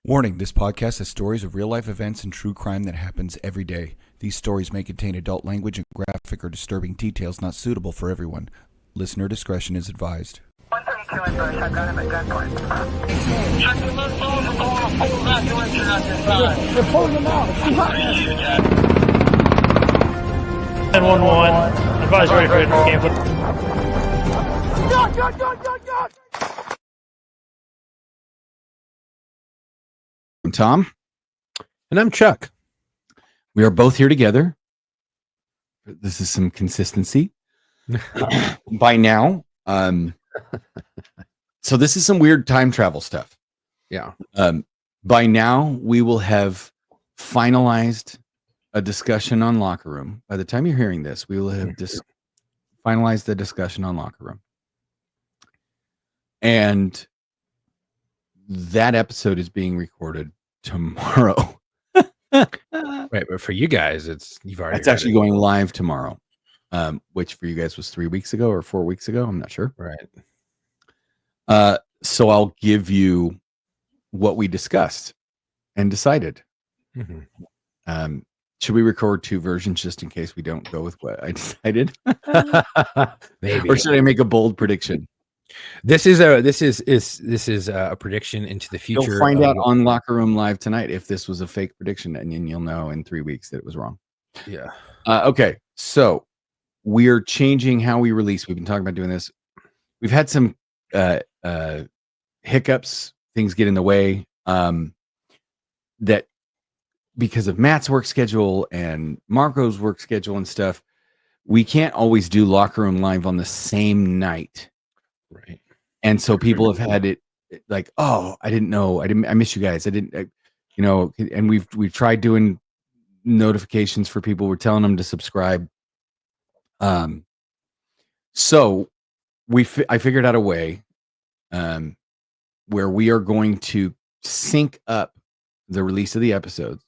Warning, this podcast has stories of real-life events and true crime that happens every day. These stories may contain adult language and graphic or disturbing details not suitable for everyone. Listener discretion is advised. 132 in Bush, I've got him at gunpoint. Check the left phone for going a full evacuation on this side. They're pulling them out. 1011, advise ready for campus. Gun! I'm Tom. And I'm Chuck. We are both here together. This is some consistency. By now, so this is some weird time travel stuff. Yeah. By now, we will have finalized a discussion on Locker Room. By the time you're hearing this, we will have finalized the discussion on Locker Room. And that episode is being recorded tomorrow. Right, but for you guys, you've already. It's actually going live tomorrow, which for you guys was 3 weeks ago or 4 weeks ago. I'm not sure. Right. So I'll give you what we discussed and decided. Mm-hmm. Should we record two versions just in case we don't go with what I decided? Maybe. Or should I make a bold prediction? This is a prediction into the future. You'll find out on Locker Room Live tonight if this was a fake prediction, and then you'll know in 3 weeks that it was wrong. Yeah. Okay, so we're changing how we release. We've been talking about doing this. We've had some hiccups. Things get in the way. That because of Matt's work schedule and Marco's work schedule and stuff, we can't always do Locker Room Live on the same night. Right. And so people have had it like, oh, I didn't know. I miss you guys. And we've tried doing notifications for people. We're telling them to subscribe. So I figured out a way where we are going to sync up the release of the episodes.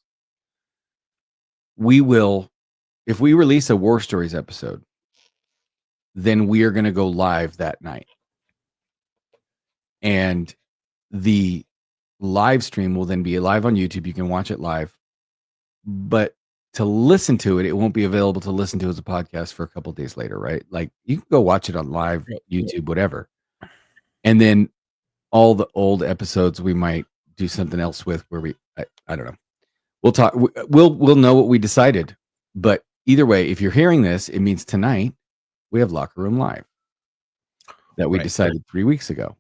We will, if we release a War Stories episode, then we are going to go live that night. And the live stream will then be live on YouTube. You can watch it live. But to listen to it, it won't be available to listen to as a podcast for a couple of days later, right? Like you can go watch it on live, YouTube, whatever. And then all the old episodes we might do something else with where I don't know. We'll talk. We'll know what we decided. But either way, if you're hearing this, it means tonight we have Locker Room Live that we decided 3 weeks ago.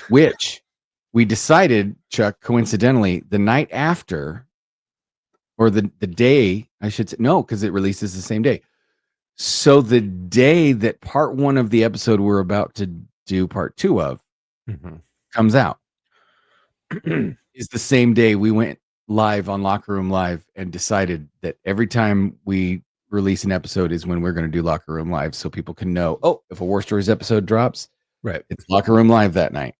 Which we decided, Chuck, coincidentally, the night after, or the day, I should say, no, because it releases the same day. So the day that part one of the episode we're about to do part two of comes out is the same day we went live on Locker Room Live and decided that every time we release an episode is when we're going to do Locker Room Live so people can know, oh, if a War Stories episode drops, right, it's Locker Room Live that night.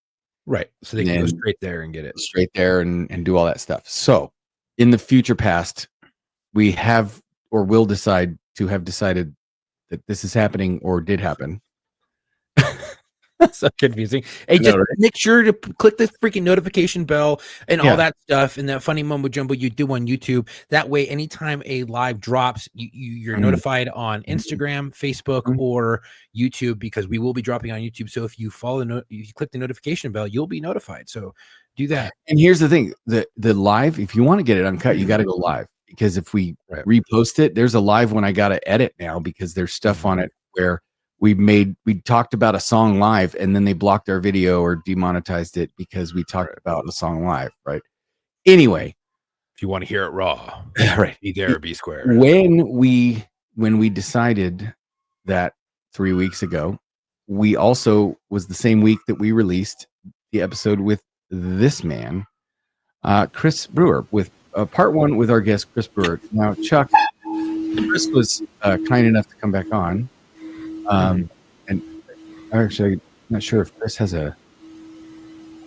Right. So they can go straight there and get it. Straight there and do all that stuff. So in the future past, we have or will decide to have decided that this is happening or did happen. So confusing. Hey, just make sure to click the freaking notification bell and all that stuff and that funny mumbo jumbo you do on YouTube. That way, anytime a live drops, you're notified on Instagram, Facebook, or YouTube, because we will be dropping on YouTube. So if you if you click the notification bell, you'll be notified. So do that. And here's the thing: the live, if you want to get it uncut, you got to go live, because if we repost it, there's a live one I got to edit now because there's stuff on it where we talked about a song live and then they blocked our video or demonetized it because we talked about the song live, right? Anyway, if you want to hear it raw, right, be there or be square. When we decided that 3 weeks ago, we also was the same week that we released the episode with this man, Chris Brewer, with part one with our guest Chris Brewer. Now, Chuck, Chris was kind enough to come back on. And actually, I'm not sure if Chris has a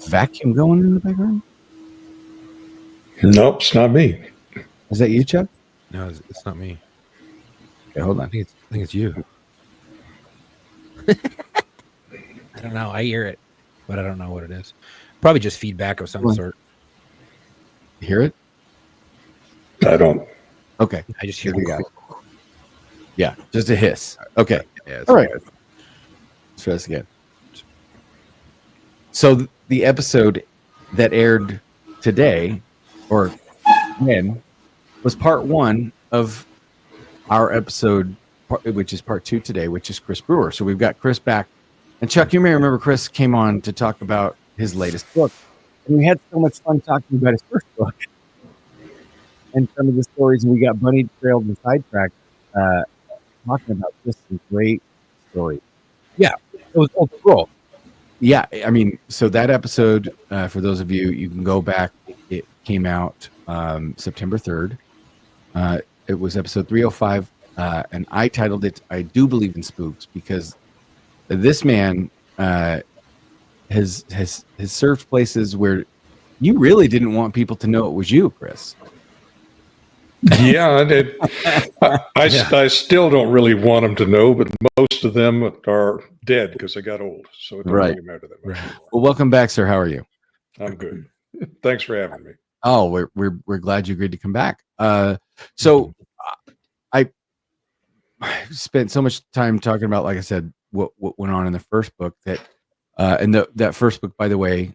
vacuum going in the background. Nope, it's not me. Is that you, Chuck? No, it's not me. Okay, hold on. I think it's you. I don't know. I hear it, but I don't know what it is. Probably just feedback of some sort. Hear it? I don't. Okay. I just hear Here we go. Yeah, just a hiss. Okay. Yeah, All right. Let's try this again. So the episode that aired today, or when, was part 1 of our episode, which is part 2 today, which is Chris Brewer. So we've got Chris back. And Chuck, you may remember Chris came on to talk about his latest book. And we had so much fun talking about his first book and some of the stories. And we got bunny trailed and sidetracked talking about just some great stories. Yeah, it was old scroll. Yeah, I mean, so that episode, for those of you, you can go back. It came out September 3rd. It was episode 305, and I titled it "I Do Believe in Spooks" because this man has served places where you really didn't want people to know it was you, Chris. Yeah, I did. I still don't really want them to know, but most of them are dead because they got old, so it doesn't really matter that much. Well, welcome back, sir. How are you? I'm good. Thanks for having me. Oh, we're glad you agreed to come back. So I spent so much time talking about, like I said, what went on in the first book that, and that first book, by the way,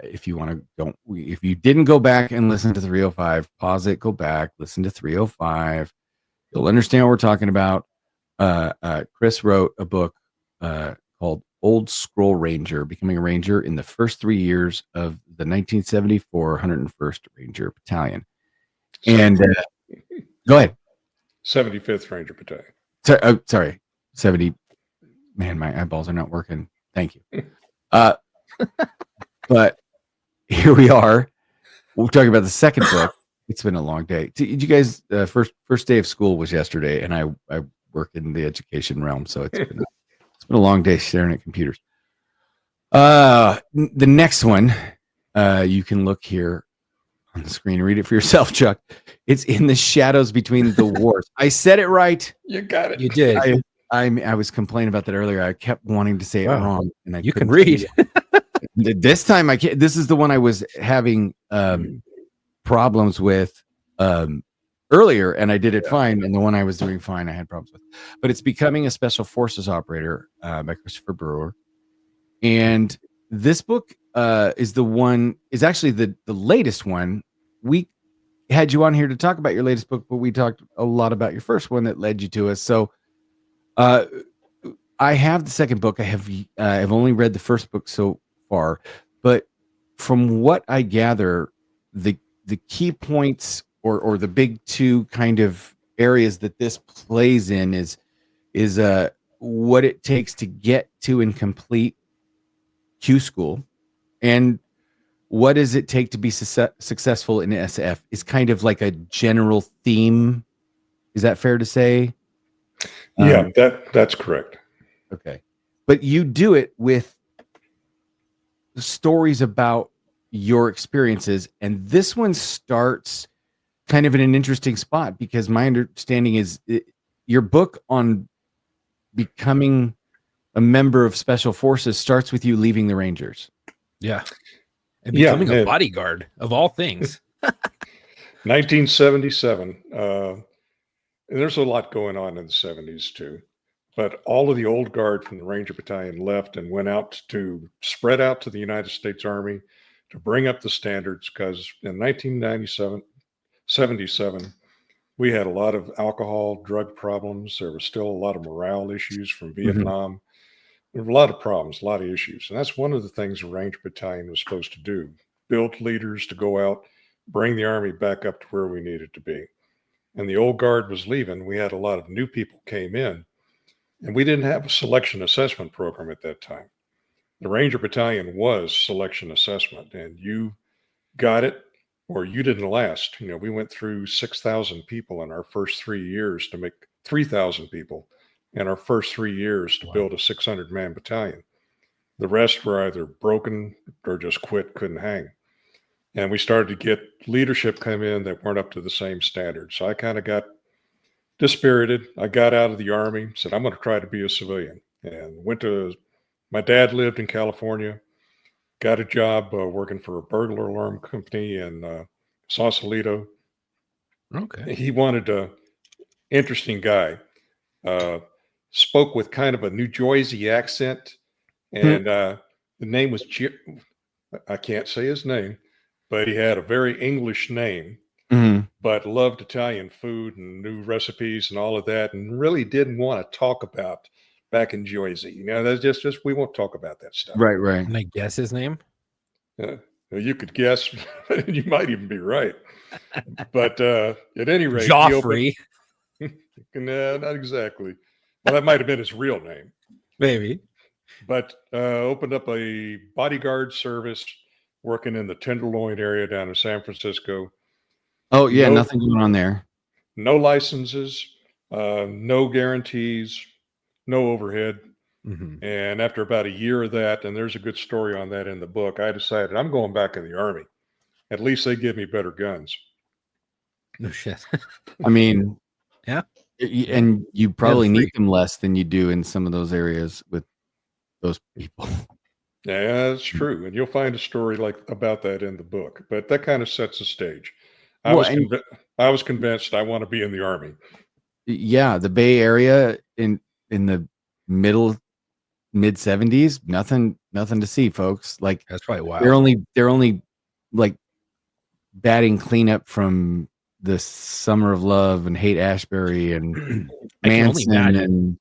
if you want to if you didn't go back and listen to 305, pause it, go back, listen to 305. You'll understand what we're talking about. Chris wrote a book called Old Scroll Ranger, becoming a ranger in the first 3 years of the 1974 101st Ranger Battalion. And go ahead. 75th Ranger Battalion. Sorry, 70. Man, my eyeballs are not working. Thank you. But here we are. We're talking about the second book. It's been a long day. Did you guys first day of school was yesterday, and I work in the education realm, so it's been a long day staring at computers. The next one, you can look here on the screen and read it for yourself, Chuck. It's In the Shadows Between the Wars. I said it right. You got it. You did. I was complaining about that earlier. I kept wanting to say it wrong, and you can read. This time I can't. This is the one I was having problems with earlier, and I did it fine. And the one I was doing fine, I had problems with. But it's Becoming a Special Forces Operator by Christopher Brewer. And this book is actually the latest one. We had you on here to talk about your latest book, but we talked a lot about your first one that led you to us. So I have the second book. I've only read the first book so far, but from what I gather, the key points or the big two kind of areas that this plays in is what it takes to get to and complete Q school, and what does it take to be successful in SF is kind of like a general theme. Is that fair to say? Yeah, that's correct. Okay. But you do it with stories about your experiences, and this one starts kind of in an interesting spot because my understanding is your book on becoming a member of Special Forces starts with you leaving the Rangers. Yeah. And becoming a bodyguard of all things. 1977. And there's a lot going on in the 70s too. But all of the old guard from the Ranger Battalion left and went out to spread out to the United States Army to bring up the standards, because in 1977, we had a lot of alcohol, drug problems. There was still a lot of morale issues from Vietnam. There were a lot of problems, a lot of issues. And that's one of the things the Ranger Battalion was supposed to do, build leaders to go out, bring the Army back up to where we needed to be. And the old guard was leaving. We had a lot of new people came in, and we didn't have a selection assessment program at that time. The Ranger Battalion was selection assessment, and you got it or you didn't last. We went through 6,000 people in our first 3 years to make 3,000 people in our first 3 years to build a 600-man battalion. The rest were either broken or just quit, couldn't hang. And we started to get leadership come in that weren't up to the same standard. So I kind of got dispirited. I got out of the Army, said, I'm going to try to be a civilian, and my dad lived in California, got a job working for a burglar alarm company in Sausalito. Okay. He wanted a interesting guy. Spoke with kind of a New Jersey accent, and the name was I can't say his name, but he had a very English name, but loved Italian food and new recipes and all of that, and really didn't want to talk about back in Jersey. You know, that's just we won't talk about that stuff. Right. Can I guess his name? You could guess, you might even be right. But at any rate, Joffrey. No, not exactly. Well, that might have been his real name. Maybe. But opened up a bodyguard service working in the Tenderloin area down in San Francisco. Oh, yeah, nothing going on there. No licenses, no guarantees, no overhead. And after about a year of that, and there's a good story on that in the book, I decided I'm going back in the Army. At least they give me better guns. No shit. I mean, yeah. And you probably need them less than you do in some of those areas with those people. Yeah, that's true. And you'll find a story about that in the book, but that kind of sets the stage. I was convinced I want to be in the Army. Yeah. The Bay Area in the mid 70s, nothing to see, folks. Like, that's probably wild. They're only like batting cleanup from the Summer of Love and Haight Ashbury and Manson and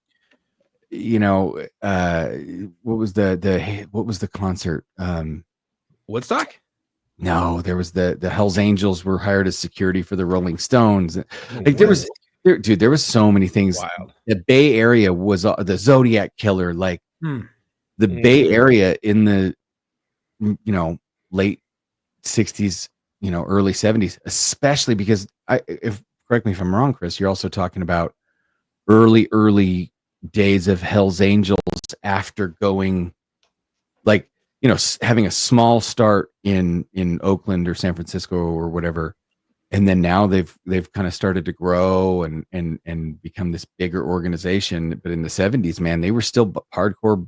what was the concert? Woodstock? No, there was the Hells Angels were hired as security for the Rolling Stones. There was so many things. Wild. The Bay Area was the Zodiac Killer, like the Bay Area in the late 60s, early 70s, especially because correct me if I'm wrong, Chris, you're also talking about early days of Hells Angels after going having a small start in Oakland or San Francisco or whatever, and then now they've kind of started to grow and become this bigger organization. But in the 70s, man, they were still hardcore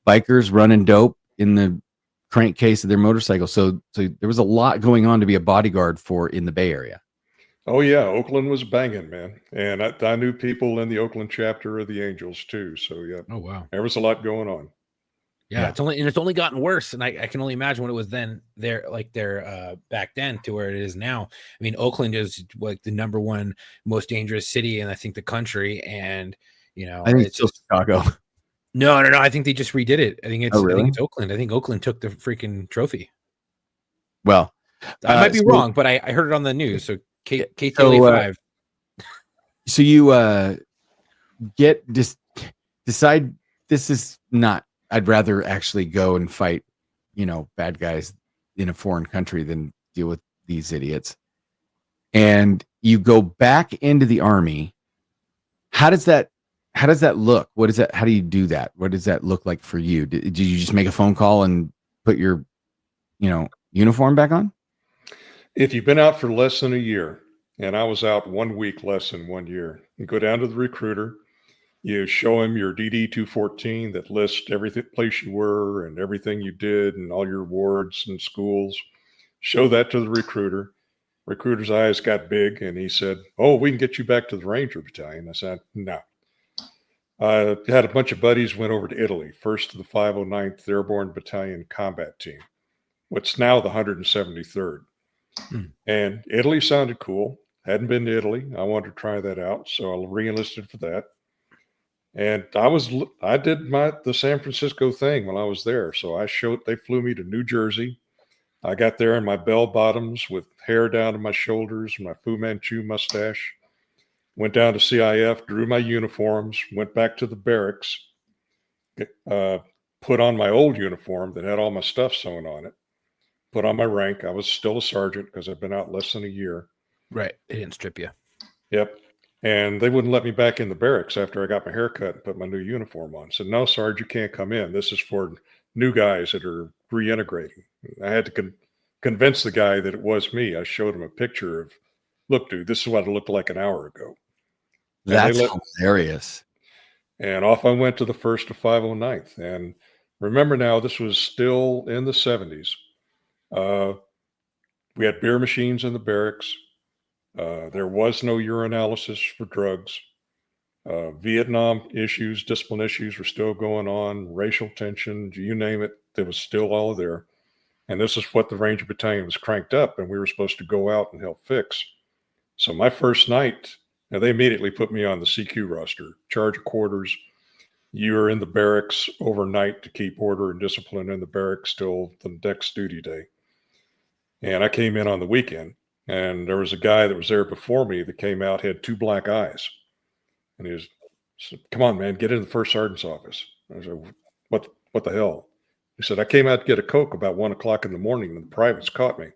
bikers running dope in the crankcase of their motorcycle. So there was a lot going on to be a bodyguard for in the Bay Area. Oh yeah, Oakland was banging, man, and I knew people in the Oakland chapter of the Angels too. So yeah. Oh wow, there was a lot going on. Yeah, it's only gotten worse, and I can only imagine what it was then back then to where it is now. I mean, Oakland is like the number one most dangerous city in I think the country, and I think it's still Chicago. No, I think they just redid it. I think it's really? I think it's Oakland. I think Oakland took the freaking trophy. Well, I might be wrong, but I heard it on the news. So KTLA 5. So you decide this is not. I'd rather actually go and fight, bad guys in a foreign country than deal with these idiots. And you go back into the Army. How does that look? What is that? How do you do that? What does that look like for you? Did you just make a phone call and put your, uniform back on? If you've been out for less than a year, and I was out 1 week less than 1 year, you go down to the recruiter. You show him your DD-214 that lists every place you were and everything you did and all your awards and schools. Show that to the recruiter. Recruiter's eyes got big, and he said, "Oh, we can get you back to the Ranger Battalion." I said, "No." I had a bunch of buddies went over to Italy, first to the 509th Airborne Battalion Combat Team, what's now the 173rd. And Italy sounded cool. Hadn't been to Italy. I wanted to try that out, so I re-enlisted for that. And I did the San Francisco thing when I was there. So they flew me to New Jersey. I got there in my bell bottoms with hair down to my shoulders, my Fu Manchu mustache. Went down to CIF, drew my uniforms, went back to the barracks, put on my old uniform that had all my stuff sewn on it, put on my rank. I was still a sergeant because I'd been out less than a year. Right. They didn't strip you. Yep. And they wouldn't let me back in the barracks after I got my hair cut and put my new uniform on. Said, "No, Sarge, you can't come in. This is for new guys that are reintegrating." I had to convince the guy that it was me. I showed him a picture of, "Look, dude, this is what it looked like an hour ago." That's hilarious. And off I went to the 1st to 509th. And remember now, this was still in the 70s. We had beer machines in the barracks. There was no urinalysis for drugs. Vietnam issues, discipline issues were still going on, racial tension, you name it, it was still all there. And this is what the Ranger Battalion was cranked up, and we were supposed to go out and help fix. So my first night, now they immediately put me on the CQ roster, charge of quarters. You're in the barracks overnight to keep order and discipline in the barracks till the next duty day. And I came in on the weekend, and there was a guy that was there before me that came out, had 2 black eyes. And he said, "Come on, man, get in the first sergeant's office." I said, what the hell? He said, "I came out to get a Coke about 1 o'clock in the morning, and the privates caught me.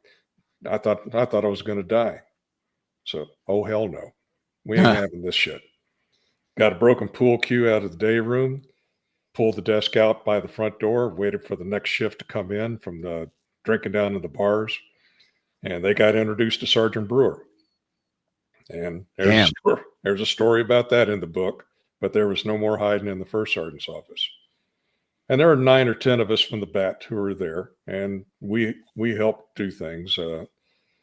I thought I was going to die." So, oh, hell no. We ain't having this shit. Got a broken pool cue out of the day room, pulled the desk out by the front door, waited for the next shift to come in from the drinking down in the bars, and they got introduced to Sergeant Brewer. And there's a story about that in the book, but there was no more hiding in the first sergeant's office. And there were 9 or 10 of us from the BAT who were there, and we helped do things.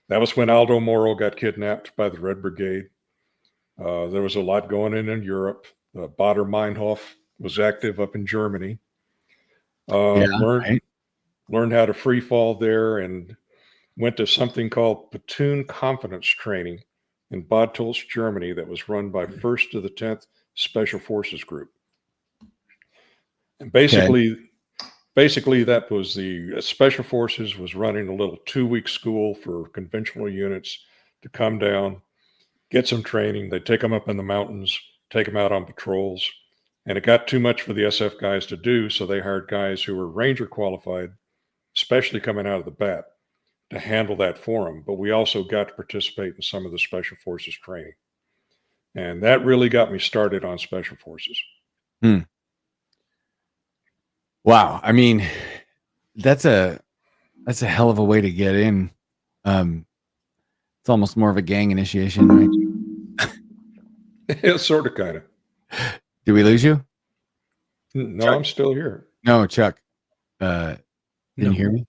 That was when Aldo Moro got kidnapped by the Red Brigade. There was a lot going in Europe. Bader Meinhof was active up in Germany. Learned how to free fall there, and went to something called platoon confidence training in Bad Tölz, Germany, that was run by 1st to the 10th Special Forces Group. And basically that was the Special Forces was running a little 2-week school for conventional units to come down, get some training. They take them up in the mountains, take them out on patrols. And it got too much for the SF guys to do, so they hired guys who were Ranger qualified, especially coming out of the BAT, to handle that for them. But we also got to participate in some of the Special Forces training. And that really got me started on Special Forces. Wow. I mean, that's a hell of a way to get in. It's almost more of a gang initiation, right? Yeah, sort of, kind of. Did we lose you? No, Chuck? I'm still here. No, Chuck. Can you hear me?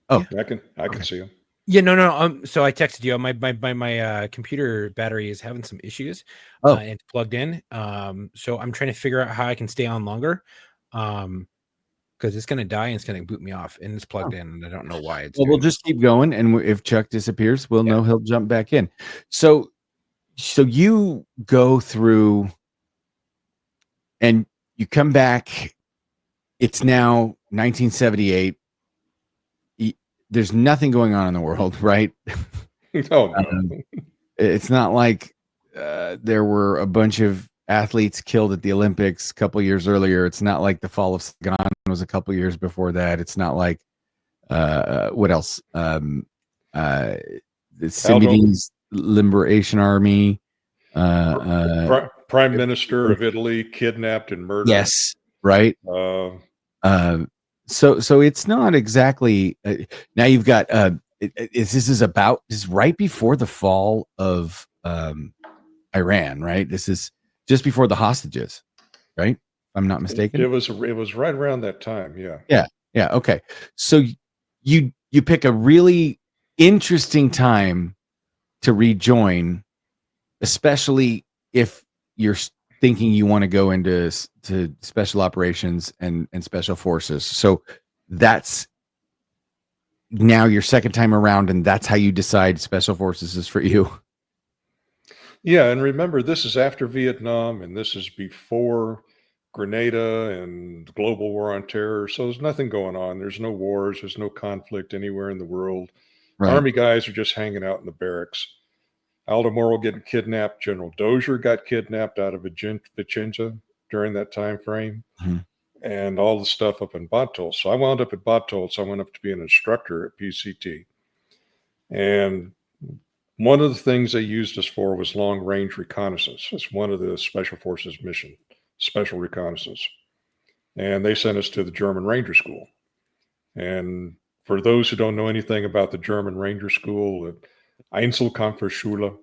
Oh, I can see him. Yeah, no. So I texted you. My computer battery is having some issues. Oh. And it's plugged in. So I'm trying to figure out how I can stay on longer. Because it's gonna die and it's gonna boot me off, and it's plugged in, and I don't know why. We'll just keep going, and if Chuck disappears, we'll know he'll jump back in. So you go through, and you come back. It's now 1978. There's nothing going on in the world, right? Oh, no. It's not like there were a bunch of athletes killed at the Olympics a couple years earlier. It's not like the fall of Saigon was a couple years before that. It's not like what else? The Sudanese Liberation Army. Prime Minister of Italy kidnapped and murdered. Yes, right. So it's not exactly. Now you've got. This is right before the fall of Iran, right? This is just before the hostages, right? If I'm not mistaken. It was right around that time. Yeah. Okay. So you pick a really interesting time to rejoin, especially if you're thinking you want to go into special operations and special forces. So that's now your second time around, and that's how you decide special forces is for you. Yeah, and remember, this is after Vietnam, and this is before Grenada and the global war on terror. So there's nothing going on. There's no wars. There's no conflict anywhere in the world. Right. Army guys are just hanging out in the barracks. Aldo Moro getting kidnapped. General Dozier got kidnapped out of Vicenza during that time frame. Mm-hmm. And all the stuff up in Bad Tölz. So I wound up at Bad Tölz. I went up to be an instructor at PCT. And one of the things they used us for was long-range reconnaissance. It's one of the Special Forces mission, special reconnaissance. And they sent us to the German Ranger School. And for those who don't know anything about the German Ranger School, Einzelkampferschule,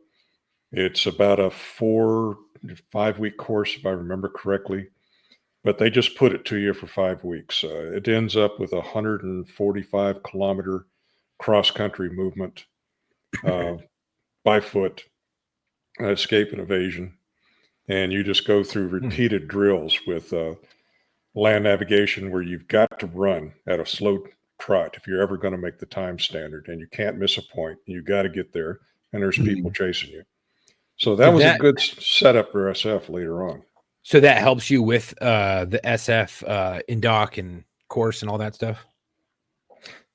it's about a 4 to 5 week course, if I remember correctly. But they just put it to you for 5 weeks. It ends up with a 145 kilometer cross-country movement by foot, escape and evasion. And you just go through repeated drills with land navigation where you've got to run at a slow trot if you're ever going to make the time standard, and you can't miss a point. You got to get there, and there's people chasing you. So that was a good setup for SF later on. So that helps you with the SF in doc and course and all that stuff?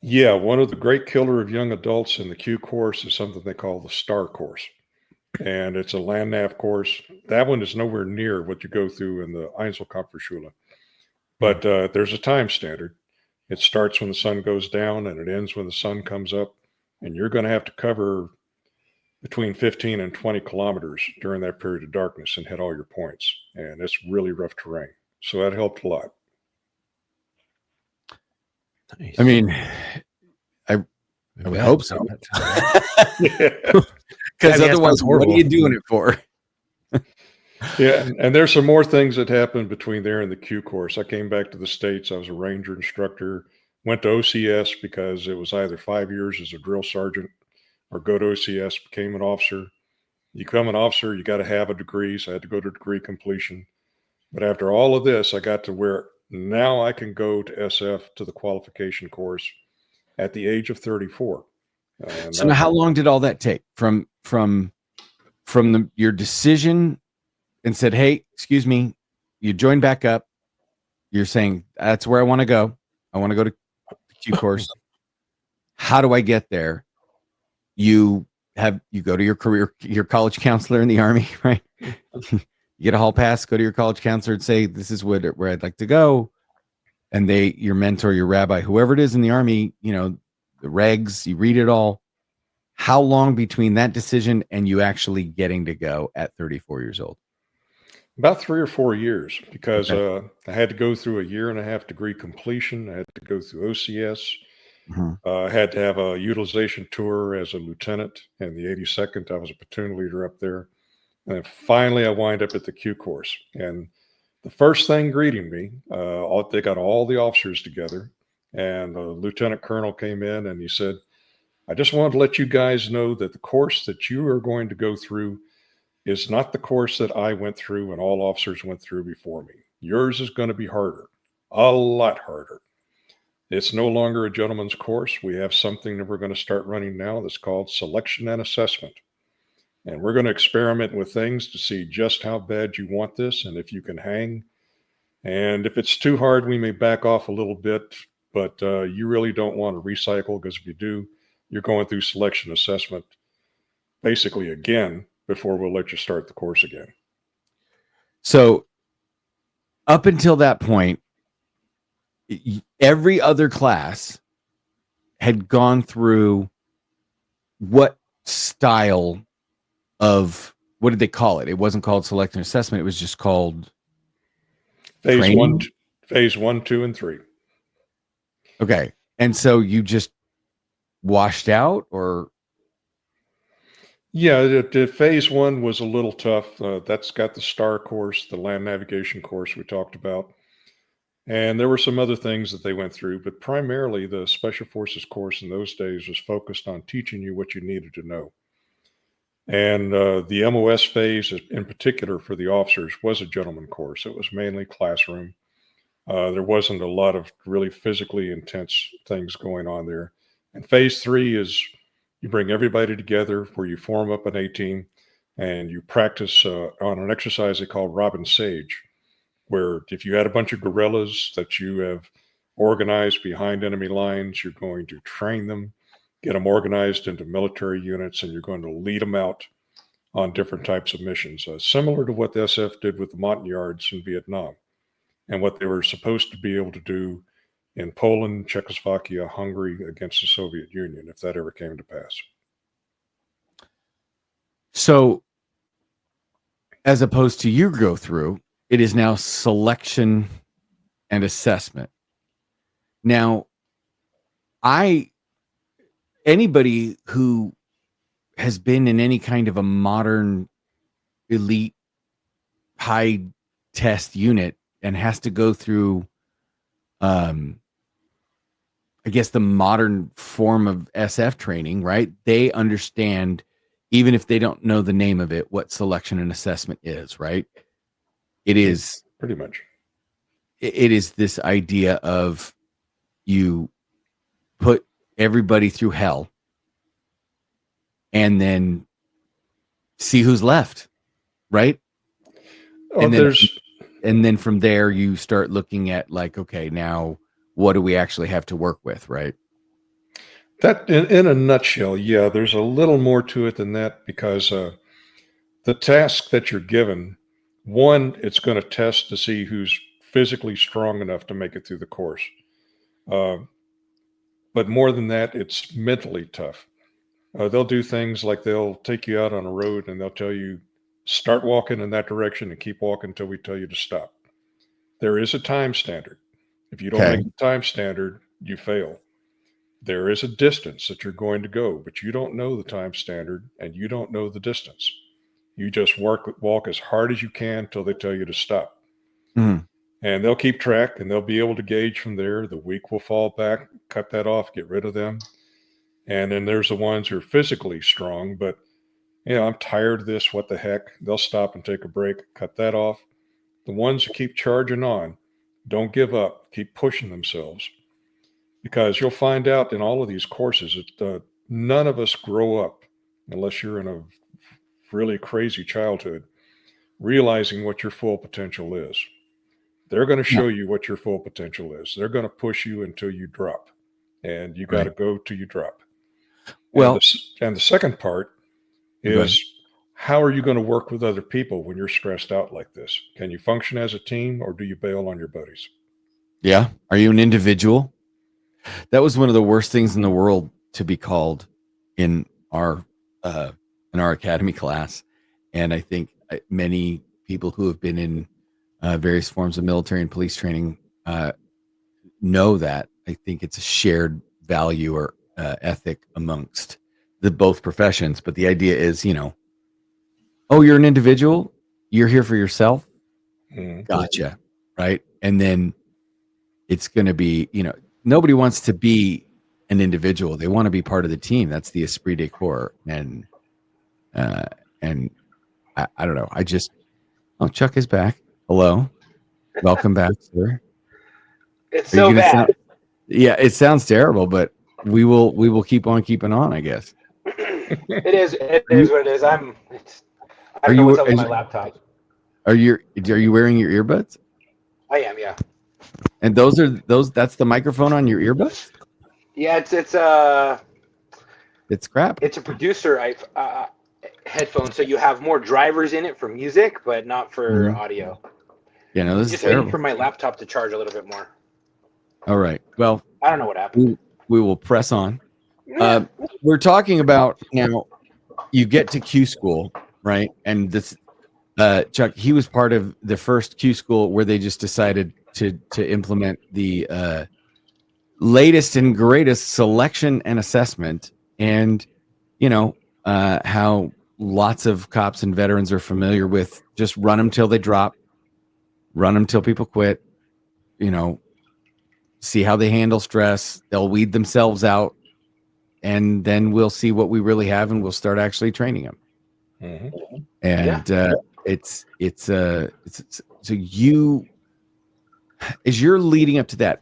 Yeah, one of the great killer of young adults in the Q course is something they call the STAR course. And it's a land nav course. That one is nowhere near what you go through in the Einzelkampfschule. But there's a time standard. It starts when the sun goes down and it ends when the sun comes up. And you're going to have to cover between 15 and 20 kilometers during that period of darkness and hit all your points. And it's really rough terrain. So that helped a lot. Nice. I mean, I would hope so. Because otherwise, what are you doing it for? Yeah, and there's some more things that happened between there and the Q course. I came back to the States. I was a Ranger instructor, went to OCS because it was either 5 years as a drill sergeant or go to OCS, became an officer. You become an officer, you got to have a degree. So I had to go to degree completion. But after all of this, I got to where now I can go to SF to the qualification course at the age of 34. So now how long did all that take from your decision and said, hey, excuse me, you joined back up. You're saying that's where I want to go. I want to go to Q course. How do I get there? You go to your college counselor in the Army, right? You get a hall pass, go to your college counselor and say, this is where I'd like to go. And your mentor, your rabbi, whoever it is in the Army, the regs, you read it all. How long between that decision and you actually getting to go at 34 years old? About 3 or 4 years, because I had to go through a 1.5-year degree completion. I had to go through OCS. I had to have a utilization tour as a lieutenant in the 82nd. I was a platoon leader up there. And then finally, I wind up at the Q course. And the first thing greeting me, they got all the officers together. And the lieutenant colonel came in and he said, I just wanted to let you guys know that the course that you are going to go through is not the course that I went through and all officers went through before me. Yours is going to be harder, a lot harder. It's no longer a gentleman's course. We have something that we're going to start running now that's called selection and assessment. And we're going to experiment with things to see just how bad you want this and if you can hang. And if it's too hard, we may back off a little bit, but you really don't want to recycle, because if you do, you're going through selection assessment basically again before we'll let you start the course again. So up until that point, every other class had gone through what style of, what did they call it? It wasn't called selection assessment. It was just called phase 1, 2, and 3. Okay. And so you just washed out, or? Yeah, the phase 1 was a little tough. That's got the STAR course, the land navigation course we talked about. And there were some other things that they went through, but primarily the Special Forces course in those days was focused on teaching you what you needed to know. And the MOS phase, in particular for the officers, was a gentleman course. It was mainly classroom. There wasn't a lot of really physically intense things going on there. And phase 3 is you bring everybody together where you form up an A-team and you practice on an exercise they call Robin Sage, where if you had a bunch of guerrillas that you have organized behind enemy lines, you're going to train them, get them organized into military units, and you're going to lead them out on different types of missions, similar to what the SF did with the Montagnards in Vietnam and what they were supposed to be able to do in Poland, Czechoslovakia, Hungary against the Soviet Union, if that ever came to pass. So as opposed to you go through, it is now selection and assessment. Now, anybody who has been in any kind of a modern elite high test unit and has to go through I guess, the modern form of SF training, right? They understand, even if they don't know the name of it, what selection and assessment is, right? It is pretty much. It is this idea of you put everybody through hell and then see who's left, right? Oh, and then from there you start looking at like, okay, now what do we actually have to work with, right? That in a nutshell, yeah, there's a little more to it than that, because the task that you're given, one, it's going to test to see who's physically strong enough to make it through the course. But more than that, it's mentally tough. They'll do things like they'll take you out on a road and they'll tell you, start walking in that direction and keep walking until we tell you to stop. There is a time standard. If you don't make the time standard, you fail. There is a distance that you're going to go, but you don't know the time standard and you don't know the distance. You just walk as hard as you can till they tell you to stop. Mm. And they'll keep track and they'll be able to gauge from there. The weak will fall back, cut that off, get rid of them. And then there's the ones who are physically strong, but I'm tired of this. What the heck? They'll stop and take a break, cut that off. The ones who keep charging on, don't give up, keep pushing themselves. Because you'll find out in all of these courses that none of us grow up, unless you're in a really crazy childhood, realizing what your full potential is. They're going to show you what your full potential is. They're going to push you until you drop, and you got to go till you drop. Well, and the second part is, how are you going to work with other people when you're stressed out like this? Can you function as a team, or do you bail on your buddies? Yeah. Are you an individual? That was one of the worst things in the world to be called in our academy class. And I think many people who have been in various forms of military and police training know that. I think it's a shared value or ethic amongst the both professions. But the idea is, oh, you're an individual. You're here for yourself. Gotcha. Right. And then it's going to be, nobody wants to be an individual. They want to be part of the team. That's the esprit de corps. And I don't know. Chuck is back. Hello. Welcome back, sir. It's so bad. It sounds terrible, but we will keep on keeping on, I guess. It is what it is. I don't know what's up with my laptop. Are you wearing your earbuds? I am, yeah. And that's the microphone on your earbuds? Yeah, it's crap. It's a producer headphone, so you have more drivers in it for music, but not for audio. Yeah, no, this is terrible. waiting for my laptop to charge a little bit more. All right. Well, I don't know what happened. We will press on. We're talking about now. You get to Q school, right? And this, Chuck, he was part of the first Q school where they just decided to implement the latest and greatest selection and assessment, and how lots of cops and veterans are familiar with just run them till they drop, run them till people quit, see how they handle stress. They'll weed themselves out, and then we'll see what we really have, and we'll start actually training them. And so you, as you're leading up to that,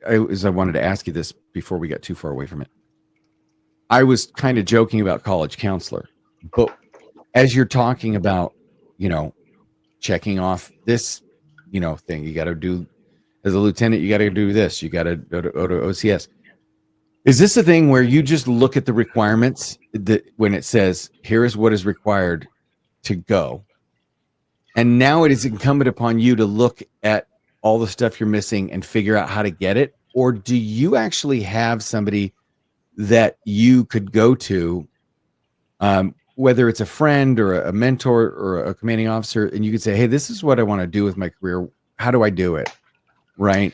I wanted to ask you this before we got too far away from it. I was kind of joking about college counselor, but as you're talking about, checking off this, thing, you got to do as a lieutenant, you got to do this, you got to go to OCS. Is this a thing where you just look at the requirements that when it says, here is what is required to go, and now it is incumbent upon you to look at all the stuff you're missing and figure out how to get it? Or do you actually have somebody that you could go to, whether it's a friend or a mentor or a commanding officer, and you could say, hey, this is what I want to do with my career. How do I do it? Right.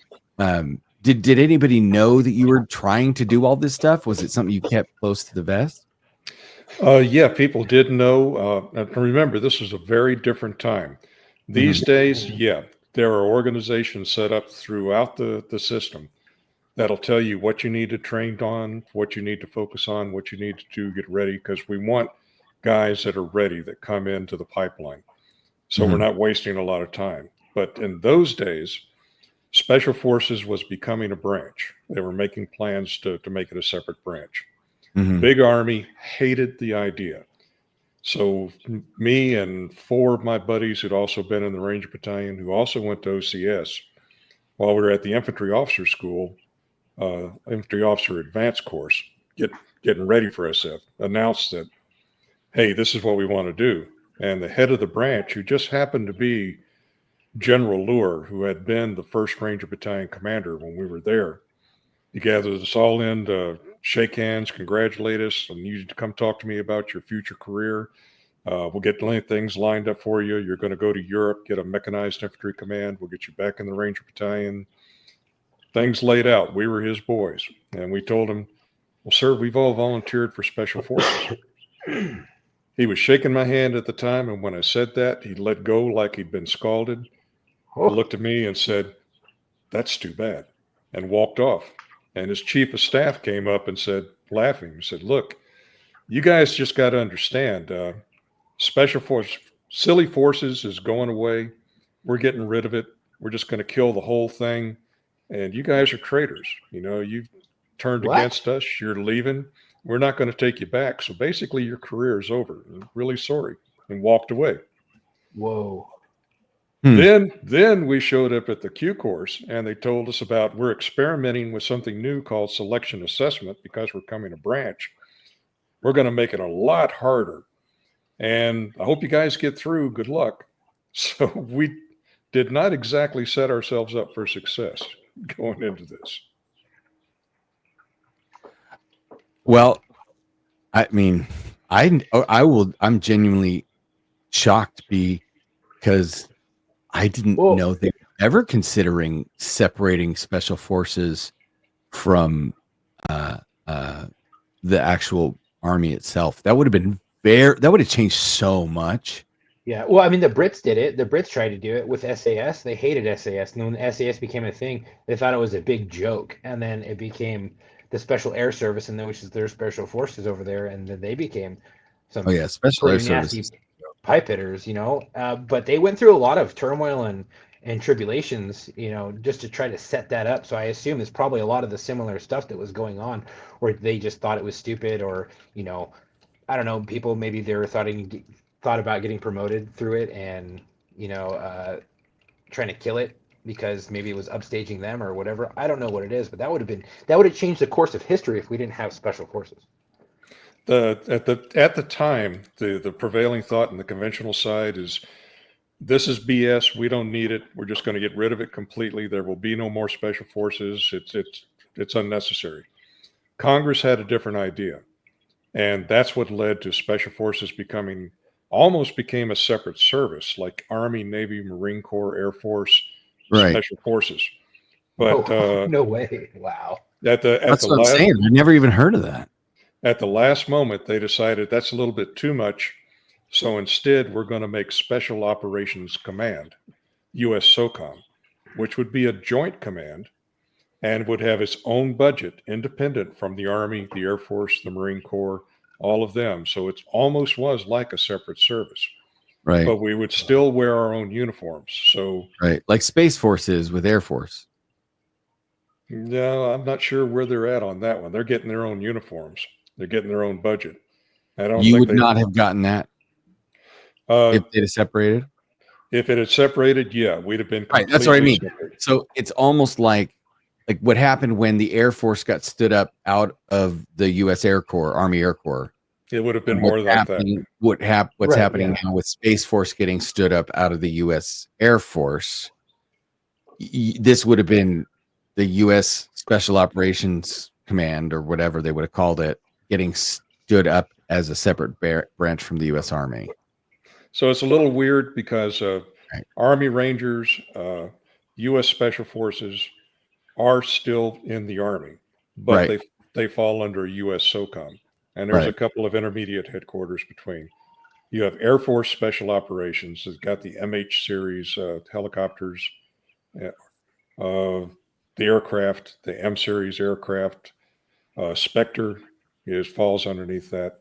Did anybody know that you were trying to do all this stuff? Was it something you kept close to the vest? Yeah, people did know. Remember, this was a very different time. These days, yeah, there are organizations set up throughout the system that'll tell you what you need to train on, what you need to focus on, what you need to do, get ready, because we want guys that are ready that come into the pipeline. So we're not wasting a lot of time. But in those days, Special Forces was becoming a branch. They were making plans to make it a separate branch. Big Army hated the idea. So me and 4 of my buddies who'd also been in the Ranger Battalion, who also went to OCS, while we were at the Infantry Officer School, Infantry Officer Advanced course, getting ready for SF, announced that, hey, this is what we want to do. And the head of the branch, who just happened to be General Lure, who had been the 1st Ranger Battalion commander when we were there, he gathered us all in to shake hands, congratulate us, and you to come talk to me about your future career. We'll get things lined up for you. You're going to go to Europe, get a mechanized infantry command. We'll get you back in the Ranger Battalion. Things laid out. We were his boys. And we told him, well, sir, we've all volunteered for Special Forces. He was shaking my hand at the time. And when I said that, he let go like he'd been scalded. He looked at me and said, that's too bad, and walked off. And his chief of staff came up and said, laughing, he said, look, you guys just got to understand, Special Forces, silly forces is going away. We're getting rid of it. We're just going to kill the whole thing. And you guys are traitors. You know, you've turned against us. You're leaving. We're not going to take you back. So basically your career is over. I'm really sorry. And walked away. Whoa. Then we showed up at the Q course and they told us about, we're experimenting with something new called selection assessment because we're coming a branch. We're going to make it a lot harder. And I hope you guys get through. Good luck. So we did not exactly set ourselves up for success going into this. Well, I mean, I'm genuinely shocked because I didn't know they were ever considering separating Special Forces from the actual Army itself. That would have been that would have changed so much. Yeah, well, I mean, the Brits did it. The Brits tried to do it with SAS. They hated SAS. And when SAS became a thing, they thought it was a big joke. And then it became the Special Air Service, and then which is their Special Forces over there. And then they became some Special Air nasty Service pipe hitters, you know. But they went through a lot of turmoil and tribulations, you know, just to try to set that up. So I assume it's probably a lot of the similar stuff that was going on, where they just thought it was stupid, or, you know, I don't know, people maybe they were thought about getting promoted through it, and, you know, trying to kill it because maybe it was upstaging them or whatever. I don't know what it is, but that would have changed the course of history if we didn't have Special Forces. At the time, the prevailing thought in the conventional side is, this is BS. We don't need it. We're just going to get rid of it completely. There will be no more Special Forces. It's unnecessary. Congress had a different idea, and that's what led to Special Forces almost became a separate service, like Army, Navy, Marine Corps, Air Force, Special Forces. But no way! Wow. That's what I'm saying. I never even heard of that. At the last moment, they decided that's a little bit too much. So instead, we're going to make Special Operations Command, U.S. SOCOM, which would be a joint command and would have its own budget independent from the Army, the Air Force, the Marine Corps, all of them. So it almost was like a separate service. Right. But we would still wear our own uniforms. So like Space Forces with Air Force. No, I'm not sure where they're at on that one. They're getting their own uniforms. They're getting their own budget. You would not have gotten that if it had separated. If it had separated, yeah, we'd have been right. That's what I mean. Separated. So it's almost like what happened when the Air Force got stood up out of the U.S. Air Corps, Army Air Corps. It would have been more like that. What's happening now with Space Force getting stood up out of the U.S. Air Force? This would have been the U.S. Special Operations Command, or whatever they would have called it, getting stood up as a separate branch from the U.S. Army. So it's a little weird because Army Rangers, U.S. Special Forces are still in the Army, but they fall under U.S. SOCOM. And there's a couple of intermediate headquarters between. You have Air Force Special Operations. It's got the MH series helicopters. the aircraft, the M series aircraft. Spectre falls underneath that.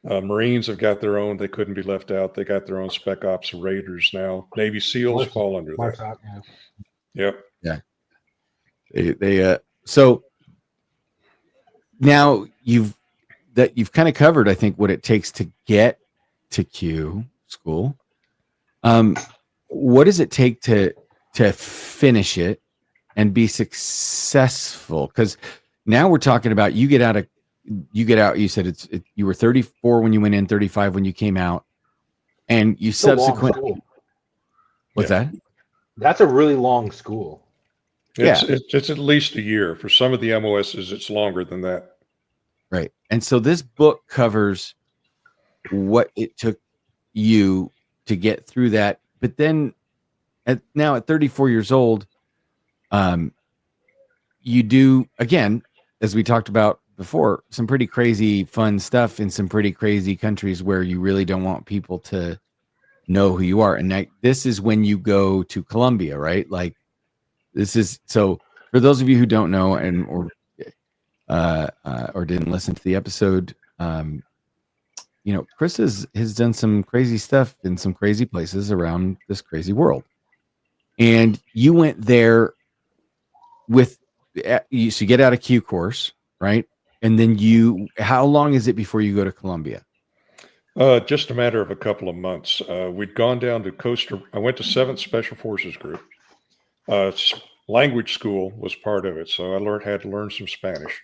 Marines have got their own. They couldn't be left out. They got their own Spec Ops Raiders now. Navy SEALs fall under that. Yep. Yeah. So now you've kind of covered, I think, what it takes to get to Q school. What does it take to finish it and be successful? Because now we're talking about you get out. You said you were 34 when you went in, 35 when you came out, and you subsequently. What's that? That's a really long school. It's at least a year. For some of the MOSs, it's longer than that. Right. And so this book covers what it took you to get through that. But then now at 34 years old, you do, again, as we talked about before, some pretty crazy fun stuff in some pretty crazy countries where you really don't want people to know who you are. And this is when you go to Colombia, right? Like this is, so for those of you who don't know or didn't listen to the episode, Chris has done some crazy stuff in some crazy places around this crazy world. And you went there so you get out of Q course, right? And then how long is it before you go to Colombia? Just a matter of a couple of months. We'd gone down to I went to 7th Special Forces Group. Language school was part of it, so I had to learn some Spanish.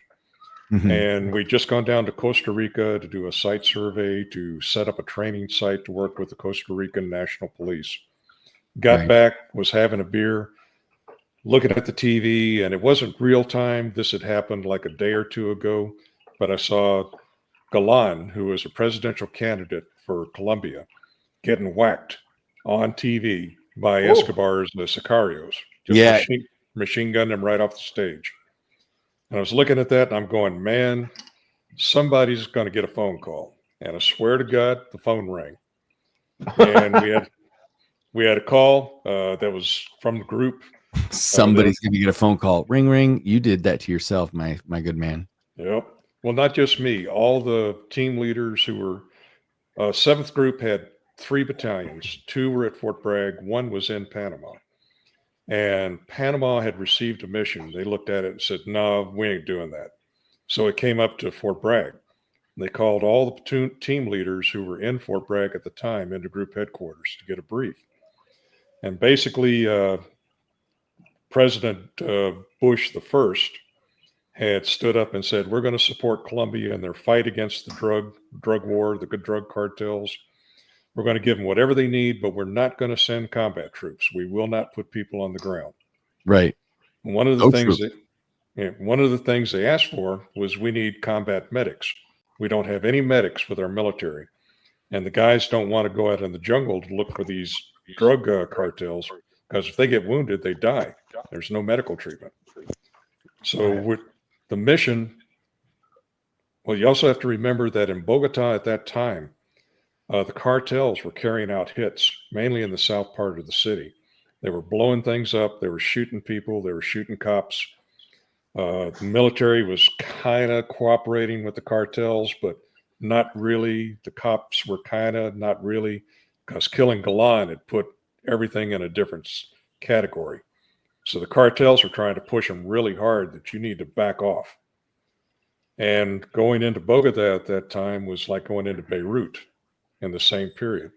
Mm-hmm. And we'd just gone down to Costa Rica to do a site survey, to set up a training site to work with the Costa Rican National Police. Got back, was having a beer, looking at the TV, and it wasn't real time. This had happened like a day or two ago, but I saw Galan, who was a presidential candidate for Colombia, getting whacked on TV by Escobar's sicarios. Just machine gunned him right off the stage. And I was looking at that and I'm going, man, somebody's going to get a phone call. And I swear to God, the phone rang. And we had a call that was from the group. Somebody's going to get a phone call. Ring, ring. You did that to yourself, my good man. Yep. Well, not just me. All the team leaders who were 7th group had 3 battalions. 2 were at Fort Bragg. 1 was in Panama. And Panama had received a mission. They looked at it and said, no, we ain't doing that. So it came up to Fort Bragg. They called all the team leaders who were in Fort Bragg at the time into group headquarters to get a brief. And basically, President Bush the first had stood up and said, we're going to support Colombia in their fight against the drug war, the good drug cartels. We're going to give them whatever they need, but we're not going to send combat troops. We will not put people on the ground. Right. One of the things they asked for was we need combat medics. We don't have any medics with our military. And the guys don't want to go out in the jungle to look for these drug cartels because if they get wounded, they die. There's no medical treatment. So with the mission, well, you also have to remember that in Bogota at that time, the cartels were carrying out hits, mainly in the south part of the city. They were blowing things up. They were shooting people. They were shooting cops. The military was kind of cooperating with the cartels, but not really. The cops were kind of not really, because killing Galan had put everything in a different category. So the cartels were trying to push them really hard that you need to back off. And going into Bogota at that time was like going into Beirut in the same period.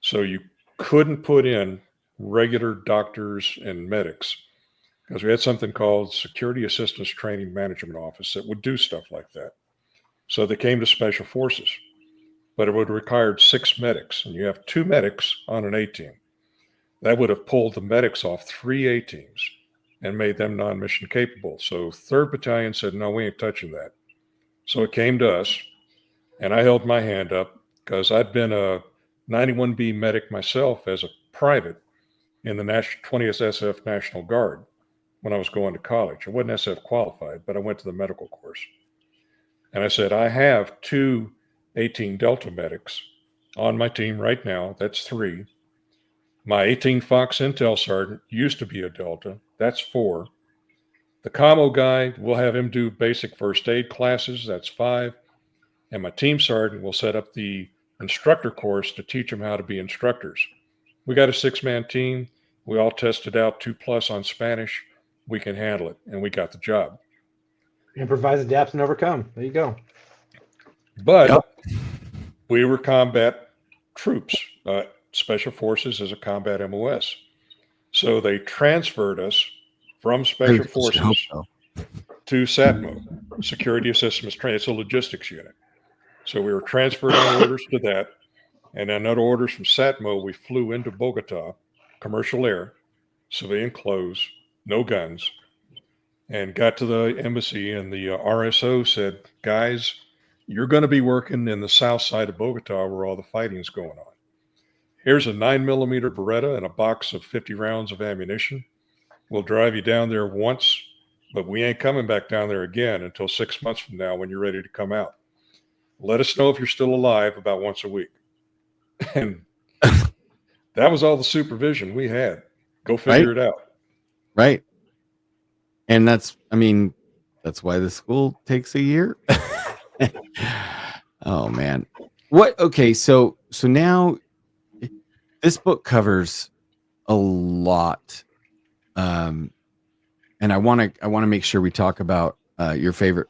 So you couldn't put in regular doctors and medics because we had something called Security Assistance Training Management Office that would do stuff like that. So they came to Special Forces, but it would have required 6 medics, and you have 2 medics on an A team. That would have pulled the medics off 3 A teams and made them non-mission capable. So 3rd Battalion said, no, we ain't touching that. So it came to us, and I held my hand up because I'd been a 91B medic myself as a private in the 20th SF National Guard when I was going to college. I wasn't SF qualified, but I went to the medical course. And I said, I have 2 18 Delta medics on my team right now. That's 3. My 18 Fox Intel Sergeant used to be a Delta. That's 4. The commo guy, we'll have him do basic first aid classes. That's 5. And my team sergeant will set up the instructor course to teach them how to be instructors. We got a 6-man team. We all tested out 2+ on Spanish. We can handle it, and we got the job. Improvise, adapt, and overcome. There you go. But we were combat troops. Special Forces is a combat MOS. So they transferred us from Special Forces to SATMO, Security Assistance Training. It's a logistics unit. So we were transferred on orders to that. And then under orders from SATMO, we flew into Bogota, commercial air, civilian clothes, no guns, and got to the embassy. And the RSO said, guys, you're going to be working in the south side of Bogota where all the fighting's going on. Here's a 9mm Beretta and a box of 50 rounds of ammunition. We'll drive you down there once, but we ain't coming back down there again until 6 months from now when you're ready to come out. Let us know if you're still alive about once a week. And that was all the supervision we had. Go figure it out. Right. And that's why the school takes a year. Oh man. Okay, so now this book covers a lot. And I want to make sure we talk about your favorite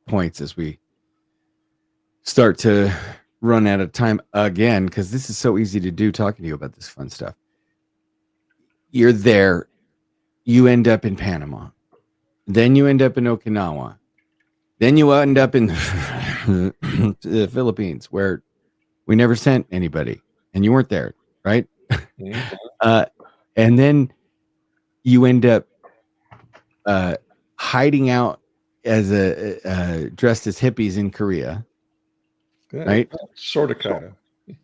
points as we start to run out of time again, because this is so easy to do, talking to you about this fun stuff. You're there, you end up in Panama, then you end up in Okinawa, then you end up in the Philippines, where we never sent anybody and you weren't there, right? And then you end up hiding out as dressed as hippies in Korea. Yeah, right? Sort of, kind of.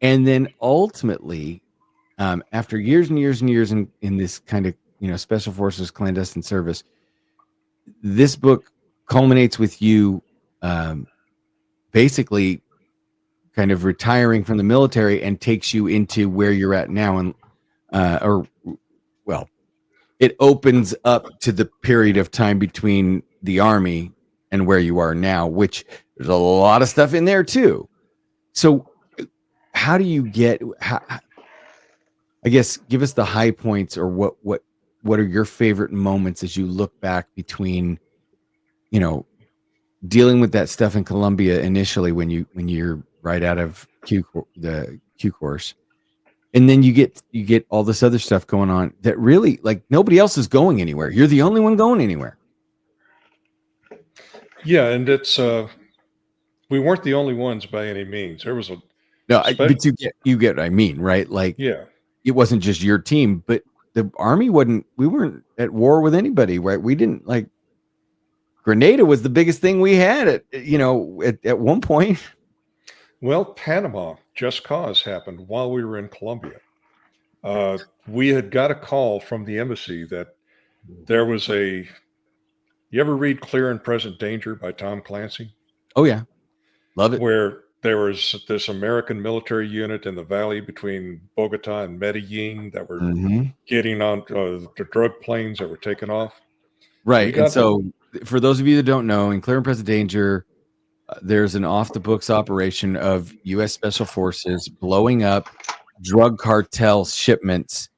And then ultimately, after years and years and years in this kind of, Special Forces clandestine service, this book culminates with you basically kind of retiring from the military and takes you into where you're at now. And, it opens up to the period of time between the Army and where you are now, which there's a lot of stuff in there too. So how do you get, I guess, give us the high points, or what are your favorite moments as you look back between, dealing with that stuff in Colombia initially when you're right out of the Q course, and then you get all this other stuff going on that really, like, nobody else is going anywhere. You're the only one going anywhere. Yeah, and it's we weren't the only ones by any means. There was but you get what I mean, right? Like, yeah, it wasn't just your team, but the Army we weren't at war with anybody, right? We didn't, like, Grenada was the biggest thing we had at one point. Well, Panama Just Cause happened while we were in Colombia. We had got a call from the embassy that there was you ever read Clear and Present Danger by Tom Clancy? Oh yeah. Love it. Where there was this American military unit in the valley between Bogota and Medellin that were getting on the drug planes that were taken off. Right. And so for those of you that don't know, in Clear and Present Danger, there's an off-the-books operation of U.S. Special Forces blowing up drug cartel shipments,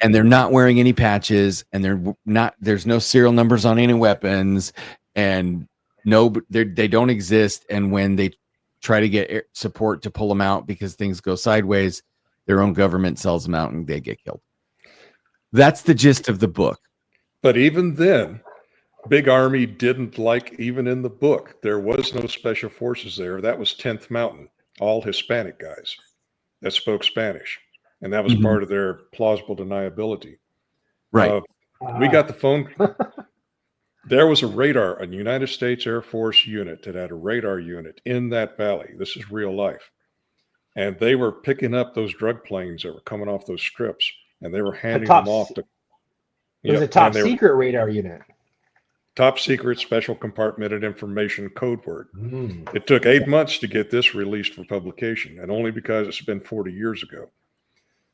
and they're not wearing any patches, and there's no serial numbers on any weapons, and they don't exist. And when they try to get support to pull them out because things go sideways, their own government sells them out and they get killed. That's the gist of the book. But even then, Big Army didn't like, even in the book, there was no Special Forces there. That was 10th Mountain, all Hispanic guys that spoke Spanish. And that was part of their plausible deniability. Right. We got the phone. There was a United States Air Force unit that had a radar unit in that valley. This is real life. And they were picking up those drug planes that were coming off those strips, and they were handing them off to. It was a top secret radar unit. Top secret special compartmented information code word. It took 8 months to get this released for publication, and only because it's been 40 years ago.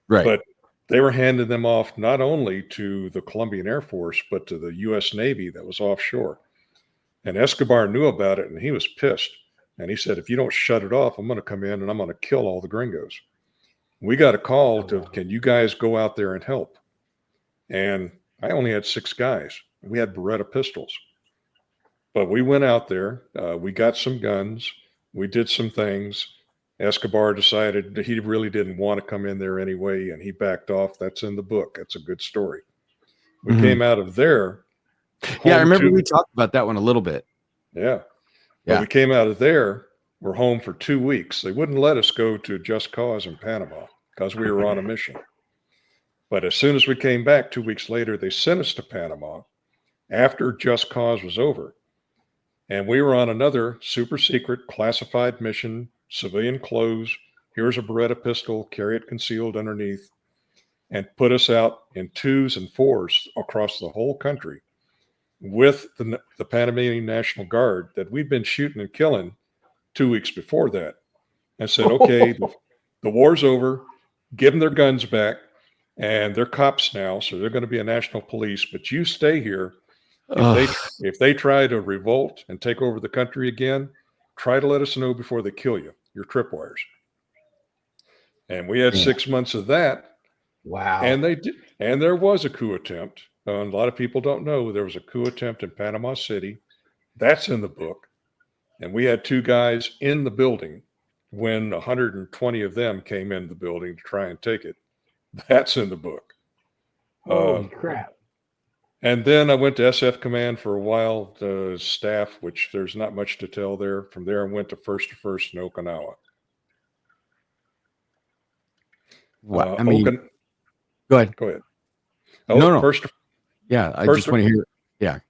Right. But they were handing them off not only to the Colombian Air Force, but to the U.S. Navy that was offshore. And Escobar knew about it, and he was pissed. And he said, if you don't shut it off, I'm going to come in and I'm going to kill all the gringos. We got a call to, can you guys go out there and help? And I only had 6 guys. We had Beretta pistols. But we went out there. We got some guns. We did some things. Escobar decided that he really didn't want to come in there anyway, and he backed off. That's in the book. That's a good story. We came out of there. Yeah, I remember we talked about that one a little bit. Yeah. But we came out of there. We're home for 2 weeks. They wouldn't let us go to Just Cause in Panama because we were on a mission. But as soon as we came back 2 weeks later, they sent us to Panama after Just Cause was over. And we were on another super secret classified mission, civilian clothes. Here's a Beretta pistol, carry it concealed underneath, and put us out in 2s and 4s across the whole country with the Panamanian National Guard that we'd been shooting and killing 2 weeks before that. And said, okay, the war's over, give them their guns back, and they're cops now, so they're going to be a national police, but you stay here. If they try to revolt and take over the country again, try to let us know before they kill you. You're tripwires. And we had 6 months of that. Wow. And they did, and there was a coup attempt. A lot of people don't know there was a coup attempt in Panama City. That's in the book. And we had 2 guys in the building when 120 of them came into the building to try and take it. That's in the book. Holy crap. And then I went to SF Command for a while, staff, which there's not much to tell there. From there, I went to first in Okinawa. What? I mean, go ahead. Go ahead. Oh, no. I just want to hear. Yeah.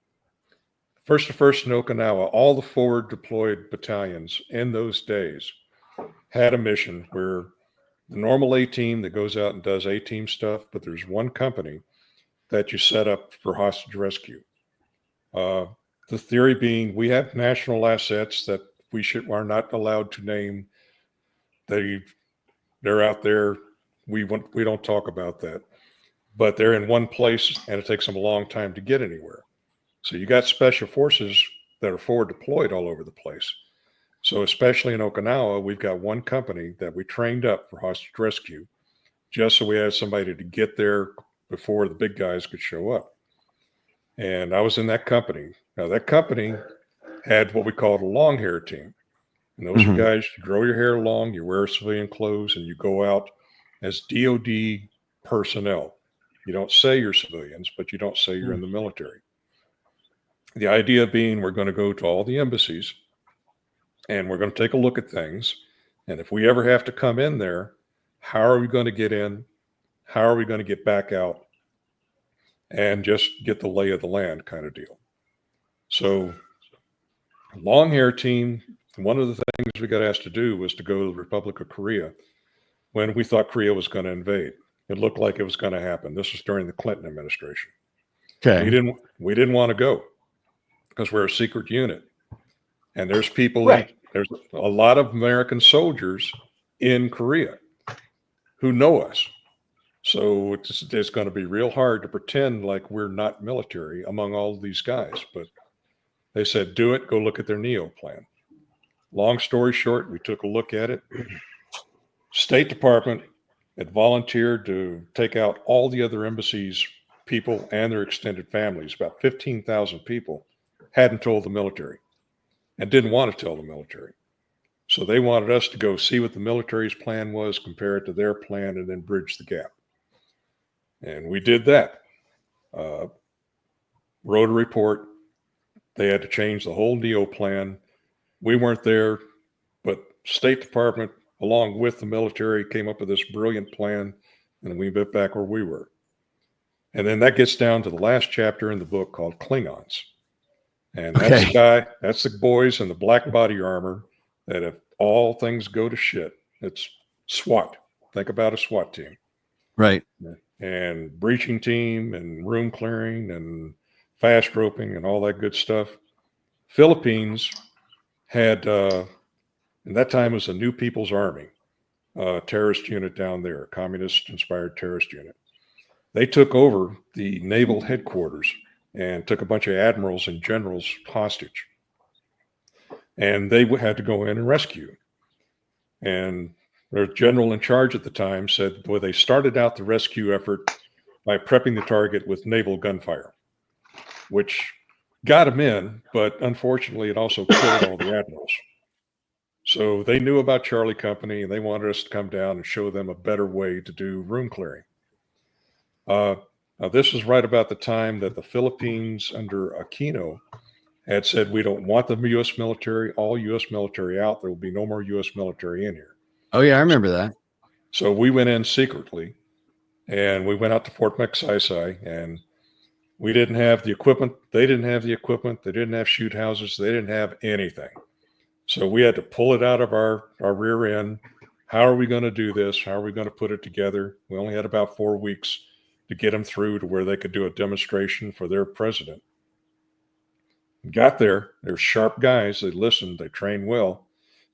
First in Okinawa, all the forward deployed battalions in those days had a mission where the normal A team that goes out and does A team stuff, but there's one company that you set up for hostage rescue. The theory being we have national assets that we are not allowed to name. They're out there. We don't talk about that, but they're in one place and it takes them a long time to get anywhere. So you got special forces that are forward deployed all over the place. So especially in Okinawa, we've got one company that we trained up for hostage rescue just so we had somebody to get there before the big guys could show up. And I was in that company. Now, that company had what we called a long hair team. And those are guys, you grow your hair long, you wear civilian clothes, and you go out as DOD personnel. You don't say you're civilians, but you don't say you're in the military. The idea being we're going to go to all the embassies and we're going to take a look at things. And if we ever have to come in there, how are we going to get in? How are we going to get back out? And just get the lay of the land kind of deal. So long hair team, one of the things we got asked to do was to go to the Republic of Korea when we thought Korea was going to invade. It looked like it was going to happen. This was during the Clinton administration. Okay. We didn't want to go because we're a secret unit. And there's people, there's a lot of American soldiers in Korea who know us. So it's going to be real hard to pretend like we're not military among all of these guys. But they said, do it. Go look at their NEO plan. Long story short, we took a look at it. State Department had volunteered to take out all the other embassies, people and their extended families. About 15,000 people hadn't told the military and didn't want to tell the military. So they wanted us to go see what the military's plan was, compare it to their plan, and then bridge the gap. And we did that. Wrote a report. They had to change the whole NEO plan. We weren't there, but State Department, along with the military, came up with this brilliant plan, and we went back where we were. And then that gets down to the last chapter in the book called Klingons. And that's the boys in the black body armor that if all things go to shit, it's SWAT. Think about a SWAT team. Right. And breaching team and room clearing and fast roping and all that good stuff. Philippines had, in that time, was a New People's Army terrorist unit down there, communist-inspired terrorist unit. They took over the naval headquarters and took a bunch of admirals and generals hostage. And they had to go in and rescue. And their general in charge at the time said, well, they started out the rescue effort by prepping the target with naval gunfire, which got them in, but unfortunately, it also killed all the admirals. So they knew about Charlie Company, and they wanted us to come down and show them a better way to do room clearing. Now, this was right about the time that the Philippines under Aquino had said, we don't want the U.S. military, all U.S. military out. There will be no more U.S. military in here. Oh, yeah, I remember that. So we went in secretly, and we went out to Fort Magsaysay, and we didn't have the equipment. They didn't have the equipment. They didn't have shoot houses. They didn't have anything. So we had to pull it out of our rear end. How are we going to do this? How are we going to put it together? We only had about 4 weeks to get them through to where they could do a demonstration for their president. Got there. They're sharp guys. They listened. They trained well.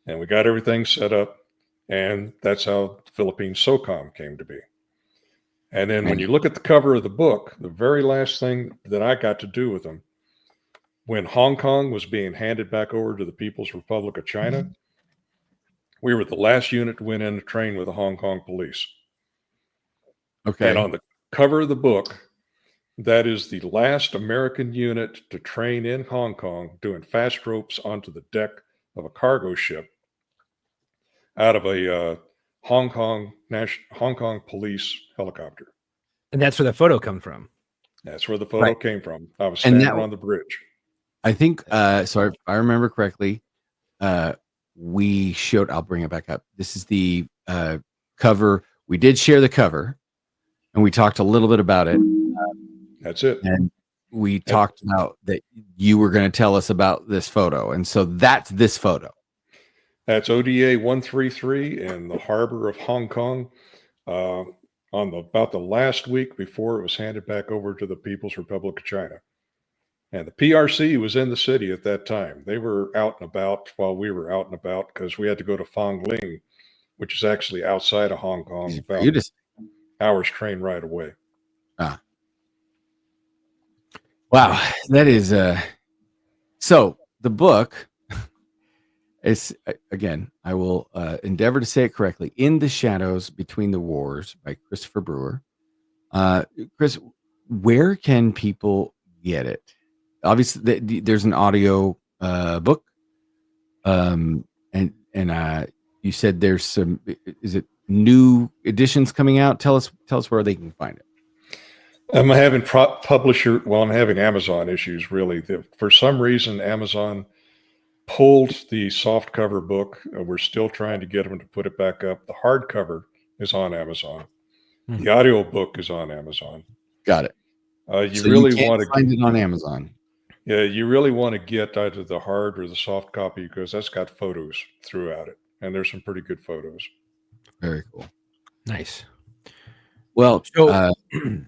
And we got everything set up. And that's how the Philippines SOCOM came to be. And then when you look at the cover of the book, the very last thing that I got to do with them, when Hong Kong was being handed back over to the People's Republic of China, we were the last unit to went in to train with the Hong Kong police. Okay. And on the cover of the book, that is the last American unit to train in Hong Kong doing fast ropes onto the deck of a cargo ship out of a Hong Kong police helicopter. And that's where the photo comes from. That's where the photo came from. I was standing on the bridge. I think so. I remember correctly. We showed. I'll bring it back up. This is the cover. We did share the cover, and we talked a little bit about it. That's it. And we talked about that you were going to tell us about this photo, and so that's this photo. That's ODA 133 in the harbor of Hong Kong, on about the last week before it was handed back over to the People's Republic of China. And the PRC was in the city at that time. They were out and about while we were out and about because we had to go to Fangling, which is actually outside of Hong Kong, about hours train ride away. Ah. Wow, that is so the book is, again, I will endeavor to say it correctly, In the Shadows Between the Wars by Christopher Brewer. Chris, where can people get it? Obviously, there's an audio book, and you said there's some. Is it new editions coming out? Tell us where they can find it. I'm having I'm having Amazon issues, really. For some reason, Amazon pulled the soft cover book. We're still trying to get them to put it back up. The hardcover is on Amazon. The audio book is on Amazon. Got it. You really want to find it on Amazon. Yeah, you really want to get either the hard or the soft copy because that's got photos throughout it, and there's some pretty good photos. Very cool. Nice. Well, so go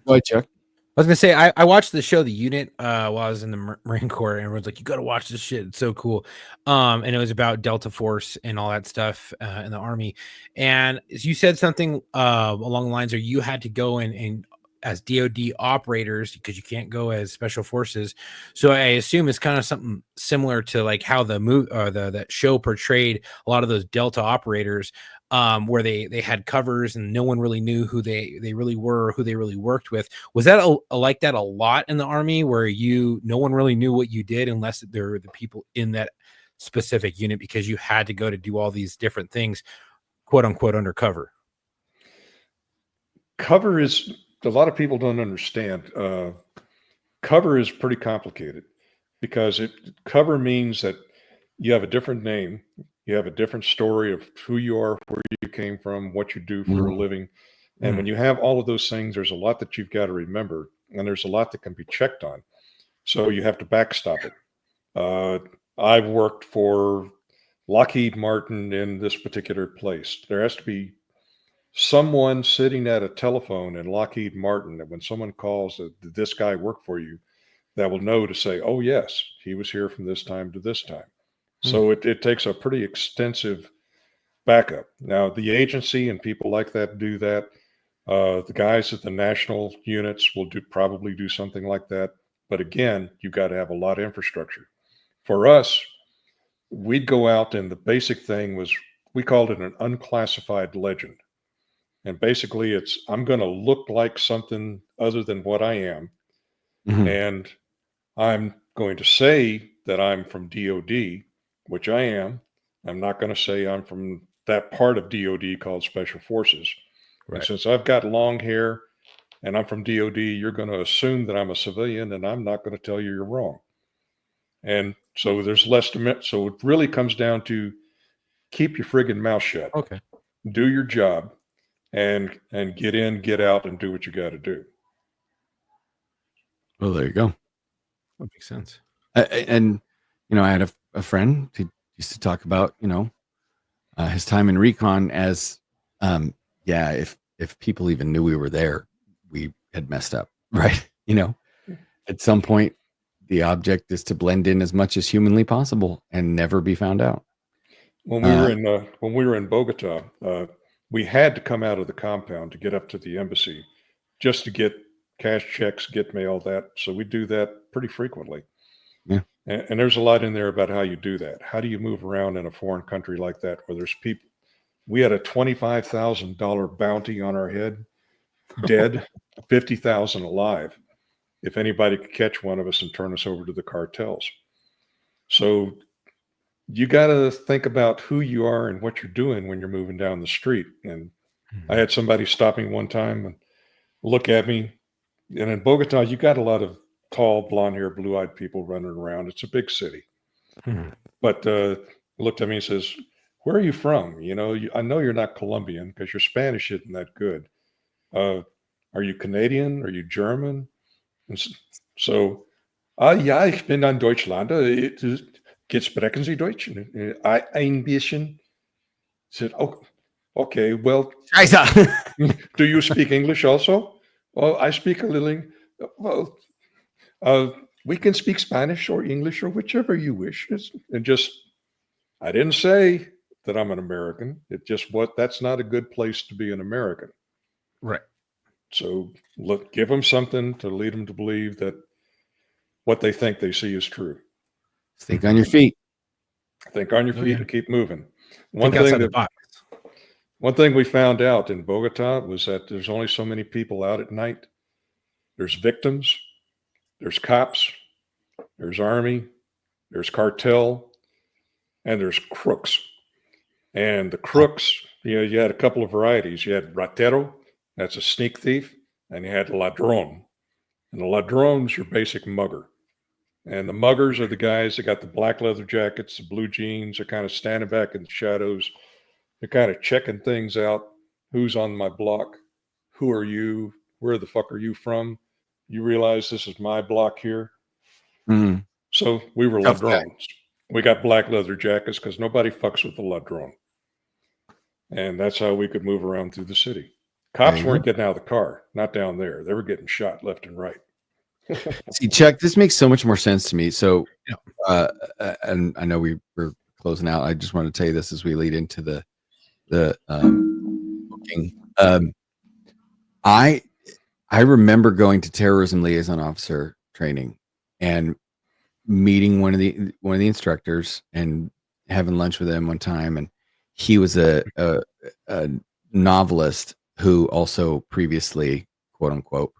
ahead, Chuck. I was gonna say I watched the show The Unit while I was in the Marine Corps, and everyone's like, "You got to watch this shit; it's so cool." And it was about Delta Force and all that stuff in the Army. And you said something along the lines, where you had to go in and as DoD operators because you can't go as special forces. So I assume it's kind of something similar to like how the that show portrayed a lot of those Delta operators. Where they had covers and no one really knew who they really were, who they really worked with. Was that like that a lot in the Army, where no one really knew what you did unless they're the people in that specific unit, because you had to go to do all these different things, quote unquote, undercover? Cover is, a lot of people don't understand. Cover is pretty complicated because cover means that you have a different name. You have a different story of who you are, where you came from, what you do for a living. And when you have all of those things, there's a lot that you've got to remember, and there's a lot that can be checked on. So you have to backstop it. I've worked for Lockheed Martin in this particular place. There has to be someone sitting at a telephone in Lockheed Martin that when someone calls, did this guy work for you, that will know to say, oh, yes, he was here from this time to this time. So it takes a pretty extensive backup. Now, the agency and people like that do that. The guys at the national units will probably do something like that. But again, you've got to have a lot of infrastructure. For us, we'd go out and the basic thing was we called it an unclassified legend. And basically it's I'm going to look like something other than what I am. Mhm. And I'm going to say that I'm from DOD, which I am. I'm not going to say I'm from that part of DOD called Special Forces. And Right. since I've got long hair and I'm from DOD, you're going to assume that I'm a civilian and I'm not going to tell you you're wrong. And so there's less to so it really comes down to keep your friggin' mouth shut. Okay. Do your job and get in, get out, and do what you got to do. Well, there you go. That makes sense. And I had a friend who used to talk about his time in recon as yeah, if people even knew we were there, we had messed up, right? At some point the object is to blend in as much as humanly possible and never be found out. When we were in Bogota, we had to come out of the compound to get up to the embassy just to get cash checks, get mail, that. So we do that pretty frequently. Yeah. And there's a lot in there about how you do that. How do you move around in a foreign country like that where there's people? We had a $25,000 bounty on our head, dead, 50,000 alive. If anybody could catch one of us and turn us over to the cartels. So you got to think about who you are and what you're doing when you're moving down the street. And I had somebody stop me one time and look at me. And in Bogota, you got a lot of tall, blonde hair, blue eyed people running around. It's a big city. But looked at me and says, "Where are you from? I know you're not Colombian because your Spanish isn't that good. Are you Canadian? Are you German?" And so, ja, ich bin in Deutschland. Sprechen Sie Deutsch? Ein bisschen. I said, "Oh, okay. Well, do you speak English also?" "Well, I speak a little. Well, we can speak Spanish or English or whichever you wish." And I didn't say that I'm an American. That's not a good place to be an American. Right. So give them something to lead them to believe that what they think they see is true. Think on your feet. Think on your feet and keep moving. Think outside the box. One thing we found out in Bogota was that there's only so many people out at night. There's victims, there's cops, there's army, there's cartel, and there's crooks. And the crooks, you had a couple of varieties. You had ratero, that's a sneak thief, and you had ladrón. And the ladrón's your basic mugger. And the muggers are the guys that got the black leather jackets, the blue jeans, they're kind of standing back in the shadows. They're kind of checking things out. Who's on my block? Who are you? Where the fuck are you from? You realize this is my block here? Mm. So we were ladrones. We got black leather jackets because nobody fucks with the ladrón. And that's how we could move around through the city. Cops weren't getting out of the car, not down there. They were getting shot left and right. See, Chuck, this makes so much more sense to me. So, and I know we're closing out. I just want to tell you this as we lead into the booking. I remember going to terrorism liaison officer training and meeting one of the instructors and having lunch with him one time, and he was a novelist who also previously, quote unquote,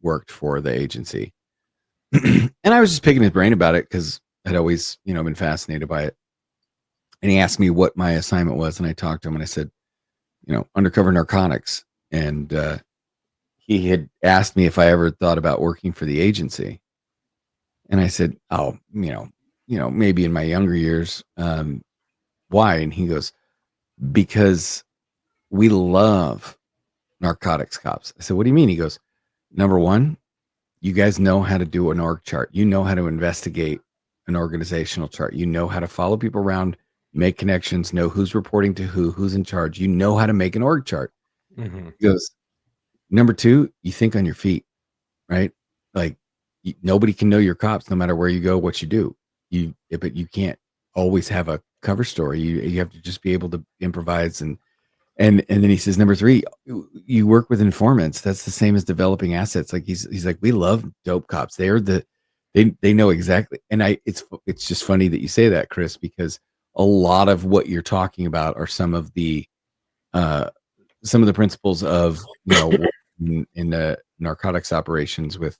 worked for the agency. And I was just picking his brain about it because I'd always, been fascinated by it. And he asked me what my assignment was, and I talked to him and I said, undercover narcotics. And he had asked me if I ever thought about working for the agency. And I said, "Oh, maybe in my younger years." Why? And he goes, "Because we love narcotics cops." I said, "What do you mean?" He goes, "Number one, you guys know how to do an org chart. You know how to investigate an organizational chart. You know how to follow people around, make connections, know who's reporting to who's in charge. You know how to make an org chart." Mm-hmm. He goes, "Number two, you think on your feet, right? Like nobody can know your cops no matter where you go, what you do. But you can't always have a cover story. You have to just be able to improvise and And then he says, number 3, you work with informants. That's the same as developing assets. Like he's like, we love dope cops. They know exactly. And it's just funny that you say that, Chris, because a lot of what you're talking about are some of the principles of, in the narcotics operations with,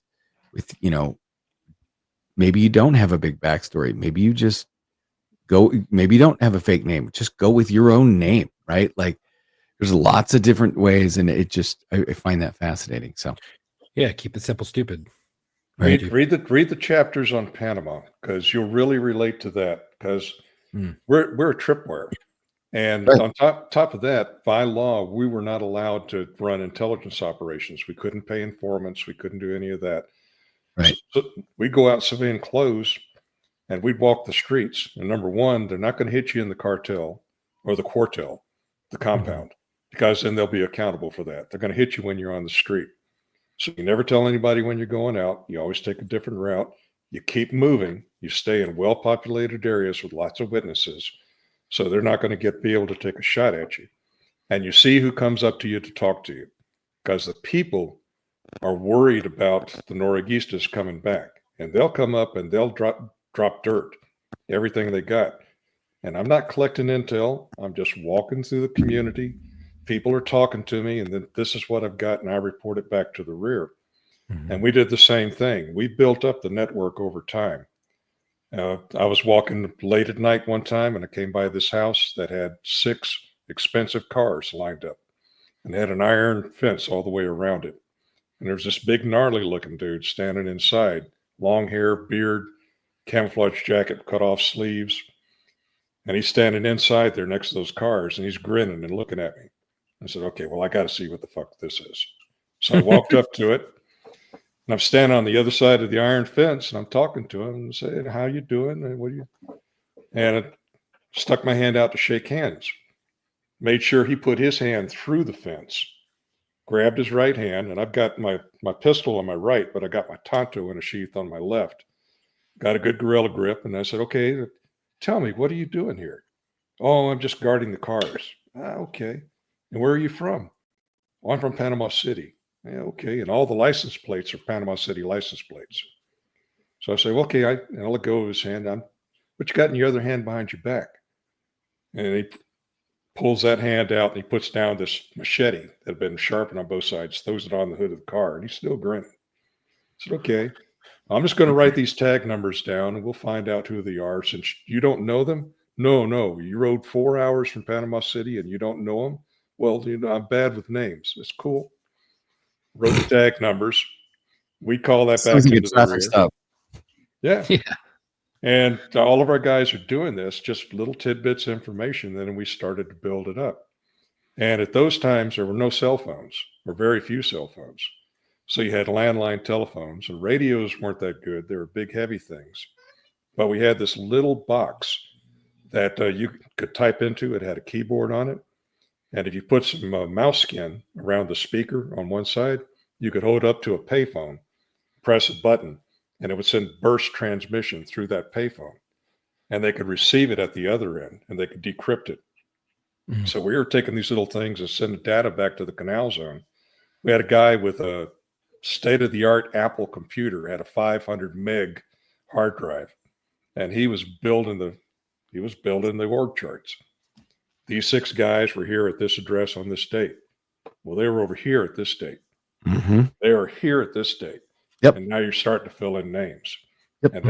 maybe you don't have a big backstory. Maybe you just maybe you don't have a fake name. Just go with your own name, right? Like, there's lots of different ways, and I find that fascinating. So, yeah, keep it simple, stupid. Read the chapters on Panama, because you'll really relate to that, because we're a tripwire. And on top of that, by law, we were not allowed to run intelligence operations. We couldn't pay informants. We couldn't do any of that. Right. So we'd go out in civilian clothes and we'd walk the streets. And number one, they're not going to hit you in the cartel or the quartel, the compound, because then they'll be accountable for that. They're going to hit you when you're on the street. So you never tell anybody when you're going out. You always take a different route. You keep moving. You stay in well-populated areas with lots of witnesses. So they're not going to be able to take a shot at you. And you see who comes up to you to talk to you, because the people are worried about the Norigistas coming back, and they'll come up and they'll drop dirt, everything they got. And I'm not collecting intel. I'm just walking through the community. People are talking to me, and then this is what I've got, and I report it back to the rear. And we did the same thing. We built up the network over time. I was walking late at night one time, and I came by this house that had 6 expensive cars lined up and had an iron fence all the way around it. And there's this big gnarly looking dude standing inside, long hair, beard, camouflage jacket, cut off sleeves. And he's standing inside there next to those cars, and he's grinning and looking at me. I said, okay, well, I got to see what the fuck this is. So I walked up to it, and I'm standing on the other side of the iron fence, and I'm talking to him and saying, how you doing? And I stuck my hand out to shake hands. Made sure he put his hand through the fence, grabbed his right hand, and I've got my pistol on my right, but I got my Tonto in a sheath on my left. Got a good gorilla grip, and I said, okay, tell me, what are you doing here? Oh, I'm just guarding the cars. Okay. And where are you from? Oh, I'm from Panama City. Yeah, okay. And all the license plates are Panama City license plates. So I say, well, okay, and I let go of his hand. What you got in your other hand behind your back? And he pulls that hand out, and he puts down this machete that had been sharpened on both sides, throws it on the hood of the car, and he's still grinning. I said, okay, I'm just going to write these tag numbers down, and we'll find out who they are. Since you don't know them, no, you rode 4 hours from Panama City and you don't know them. Well, I'm bad with names. It's cool. Wrote the tag numbers. We call that back into the rear. Stuff. Yeah. And all of our guys are doing this, just little tidbits of information. Then we started to build it up. And at those times, there were no cell phones, or very few cell phones. So you had landline telephones, and radios weren't that good. They were big, heavy things. But we had this little box that you could type into. It had a keyboard on it. And if you put some mouse skin around the speaker on one side, you could hold it up to a payphone, press a button, and it would send burst transmission through that payphone. And they could receive it at the other end, and they could decrypt it. So we were taking these little things and sending data back to the canal zone. We had a guy with a state-of-the-art Apple computer, had a 500 meg hard drive, and he was building the org charts. These 6 guys were here at this address on this date. Well, they were over here at this date. They are here at this date. Yep. And now you're starting to fill in names. Yep.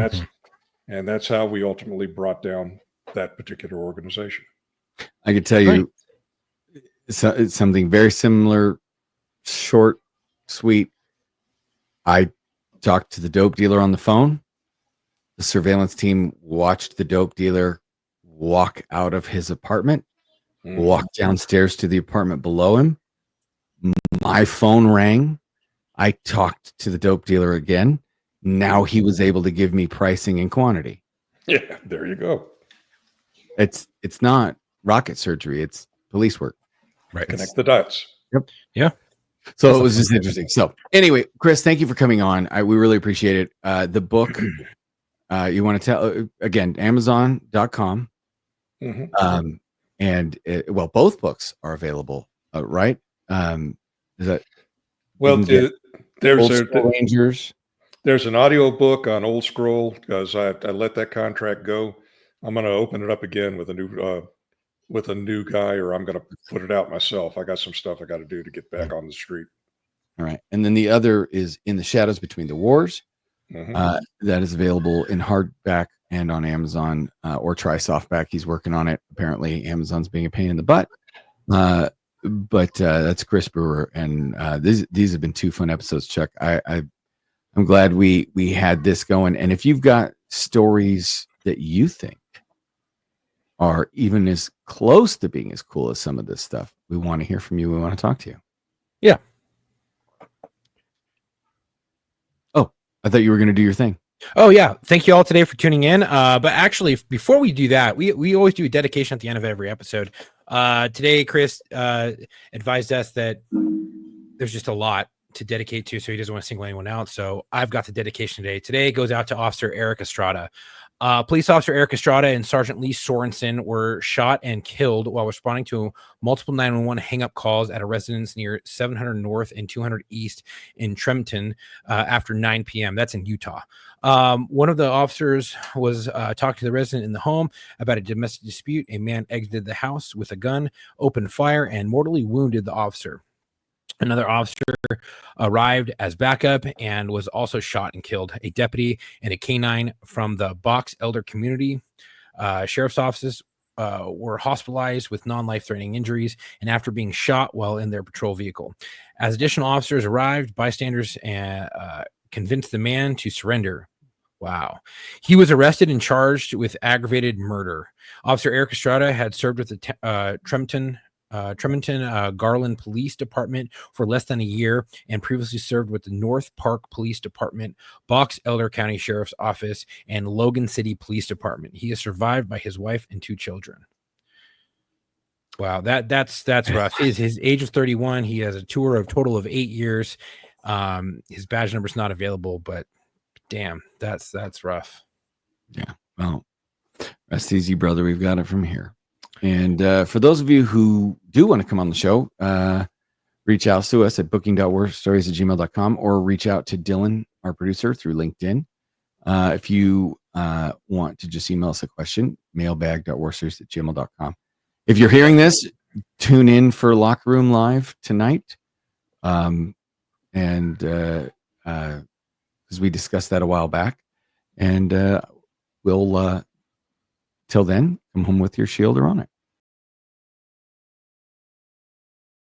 And that's how we ultimately brought down that particular organization. I could tell you it's something very similar, short, sweet. I talked to the dope dealer on the phone. The surveillance team watched the dope dealer walk out of his apartment, walk downstairs to the apartment below him. My phone rang. I talked to the dope dealer again. Now he was able to give me pricing and quantity. Yeah, there you go. It's not rocket surgery. It's police work. Right. Connect the dots. Yep. Yeah. So it was just interesting. So anyway, Chris, thank you for coming on. We really appreciate it. The book, you want to tell again, Amazon.com. and well, both books are available, right? Is that Well, there's Old School Rangers? There's an audio book on Old Scroll because I let that contract go. I'm going to open it up again with a new guy, or I'm going to put it out myself. I got some stuff I got to do to get back on the street. All right, and then the other is In the Shadows Between the Wars. That is available in hardback and on Amazon, or try softback. He's working on it. Apparently, Amazon's being a pain in the butt. But that's Chris Brewer, and these have been 2 fun episodes, Chuck. I'm glad we had this going. And if you've got stories that you think are even as close to being as cool as some of this stuff, we want to hear from you. We want to talk to you. Yeah. Oh, I thought you were going to do your thing. Oh yeah, thank you all today for tuning in. But actually, before we do that, we always do a dedication at the end of every episode. Today, Chris advised us that there's just a lot to dedicate to, so he doesn't want to single anyone out. So I've got the dedication today. Today goes out to Officer Eric Estrada. Police Officer Eric Estrada and Sergeant Lee Sorensen were shot and killed while responding to multiple 911 hang-up calls at a residence near 700 North and 200 East in Trenton after 9 p.m. That's in Utah. One of the officers was talking to the resident in the home about a domestic dispute. A man exited the house with a gun, opened fire, and mortally wounded the officer. Another officer arrived as backup and was also shot and killed. A deputy and a canine from the Box Elder Community Sheriff's Offices were hospitalized with non-life-threatening injuries and after being shot while in their patrol vehicle. As additional officers arrived, bystanders convinced the man to surrender. Wow. He was arrested and charged with aggravated murder. Officer Eric Estrada had served with the Tremonton Garland Police Department for less than a year and previously served with the North Park Police Department, Box Elder County Sheriff's Office, and Logan City Police Department. He is survived by his wife and 2 children. Wow, that's rough. His age was 31. He has a tour of total of 8 years. His badge number is not available, but damn, that's rough. Yeah. Well, rest easy, brother. We've got it from here. And for those of you who do want to come on the show, reach out to us at booking.warstories@gmail.com or reach out to Dylan, our producer, through LinkedIn. If you want to just email us a question, mailbag.warstories@gmail.com. If you're hearing this, tune in for Locker Room Live tonight. And because we discussed that a while back. And we'll, till then, come home with your shield or on it.